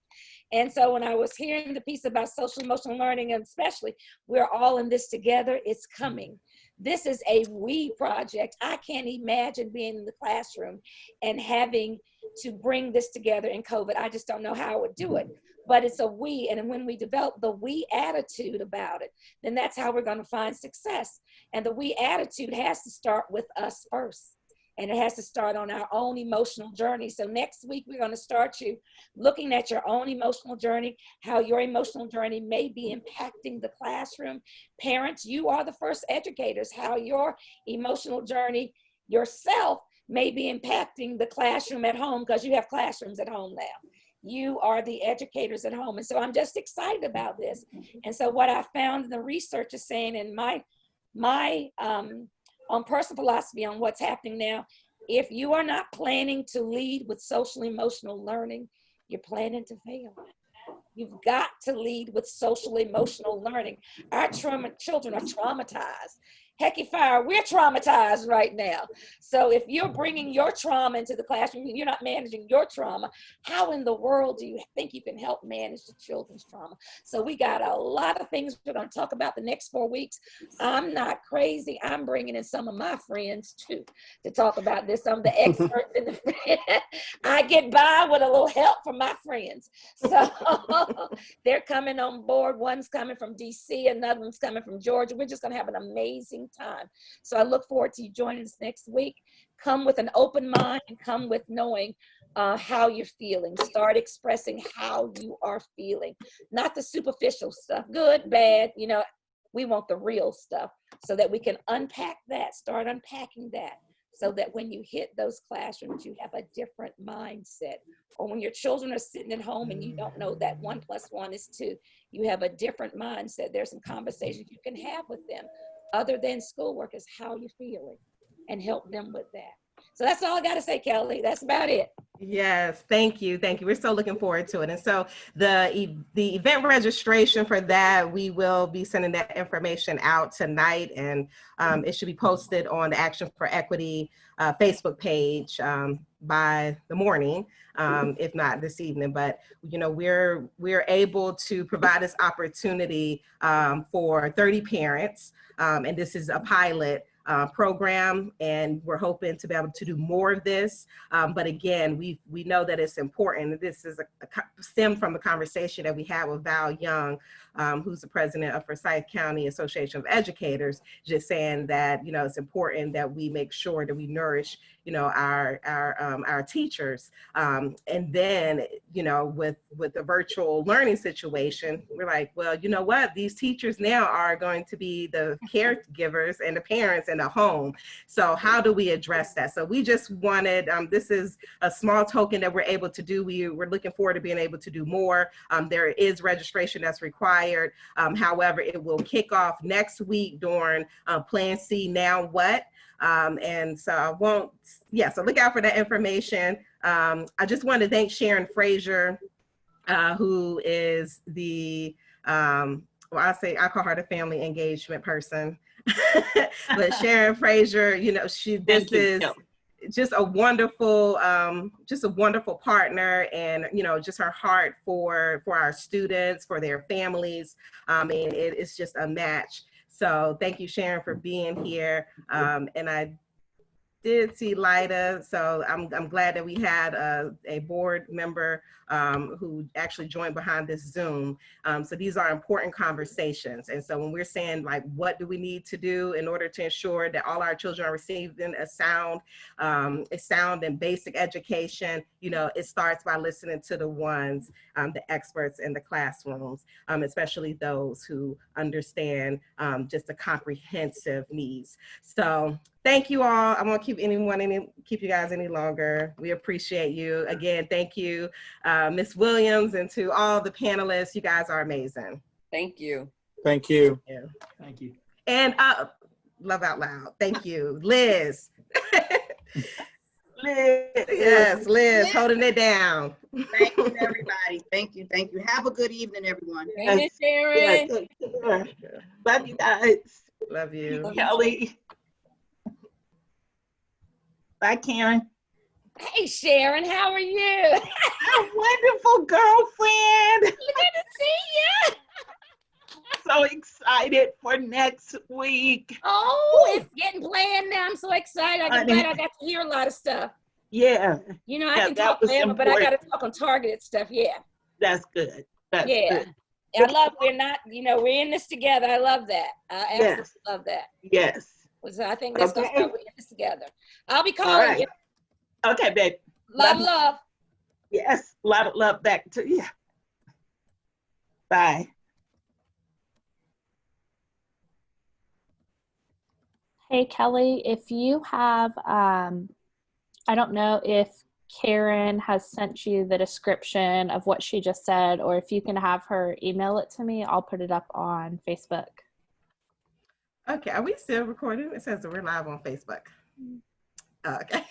And so when I was hearing the piece about social emotional learning, and especially we're all in this together, it's coming. This is a we project. I can't imagine being in the classroom and having to bring this together in COVID. I just don't know how I would do it. But it's a we, and when we develop the we attitude about it, then that's how we're going to find success. And the we attitude has to start with us first. And it has to start on our own emotional journey. So next week, we're going to start you looking at your own emotional journey, how your emotional journey may be impacting the classroom. Parents, you are the first educators, how your emotional journey yourself may be impacting the classroom at home, because you have classrooms at home now. You are the educators at home. And so I'm just excited about this. And so what I found in the research is saying, in my on personal philosophy on what's happening now, if you are not planning to lead with social emotional learning, you're planning to fail. You've got to lead with social emotional learning. Our children are traumatized. Hecky fire, we're traumatized right now. So if you're bringing your trauma into the classroom, you're not managing your trauma, how in the world do you think you can help manage the children's trauma? So we got a lot of things we're going to talk about the next 4 weeks. I'm not crazy. I'm bringing in some of my friends too to talk about this. I'm the expert in the I get by with a little help from my friends. So they're coming on board. One's coming from DC, another one's coming from Georgia. We're just going to have an amazing time. So I look forward to you joining us next week. Come with an open mind and come with knowing how you're feeling. Start expressing how you are feeling, not the superficial stuff, good, bad, you know, we want the real stuff so that we can unpack that, start unpacking that, so that when you hit those classrooms, you have a different mindset. Or when your children are sitting at home and you don't know that 1 + 1 is 2, you have a different mindset. There's some conversations you can have with them other than schoolwork, is how you're feeling, and help them with that. So that's all I got to say, Kelly. That's about it. Yes, thank you. Thank you. We're so looking forward to it. And so the event registration for that, we will be sending that information out tonight, and it should be posted on the Action for Equity Facebook page by the morning, if not this evening. But you know, we're able to provide this opportunity for 30 parents, and this is a pilot program, and we're hoping to be able to do more of this. But again, we know that it's important. This is stemmed from the conversation that we had with Val Young, who's the president of Forsyth County Association of Educators, just saying that, you know, it's important that we make sure that we nourish, you know, our teachers. And then, you know, with the virtual learning situation, we're like, well, you know what? These teachers now are going to be the caregivers and the parents in the home. So how do we address that? So we just wanted, this is a small token that we're able to do. We're looking forward to being able to do more. There is registration that's required. However, it will kick off next week during Plan C Now What? And so I won't, so look out for that information. I just want to thank Sharon Frazier, who is the, well, I call her the family engagement person. But Sharon Frazier, you know, this is just a wonderful partner, and you know, just her heart for our students, for their families. I mean, it's just a match. So thank you, Sharon, for being here. And I did see Lida, so I'm glad that we had a board member who actually joined behind this Zoom. So these are important conversations. And so when we're saying, like, what do we need to do in order to ensure that all our children are receiving a sound and basic education, you know, it starts by listening to the ones, the experts in the classrooms, especially those who understand just the comprehensive needs. So thank you all. I won't keep you guys any longer. We appreciate you. Again, thank you, Ms. Williams, and to all the panelists. You guys are amazing. Thank you. Thank you. Thank you. And love out loud. Thank you, Liz. Liz. Yes, Liz, holding it down. Thank you, everybody. Thank you. Thank you. Have a good evening, everyone. Amen, Sharon. Love you guys. Love you. Kelly. Bye, Karen. Hey, Sharon, how are you? A wonderful girlfriend. Good to see you. So excited for next week. Oh, it's getting planned now. I'm so excited. I'm glad I got to hear a lot of stuff. Yeah. You know, I can talk forever, but I got to talk on targeted stuff. Yeah. That's good. That's good. And I love, we're in this together. I love that. I absolutely love that. Yes. So I think that's going to start. We're in this together. I'll be calling you. Okay, babe. Love. Yes. A lot of love back to you. Bye. Hey, Kelly, if you have, I don't know if Karen has sent you the description of what she just said, or if you can have her email it to me, I'll put it up on Facebook. Okay, are we still recording? It says that we're live on Facebook. Okay.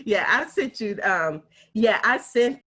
Yeah, I sent you, I sent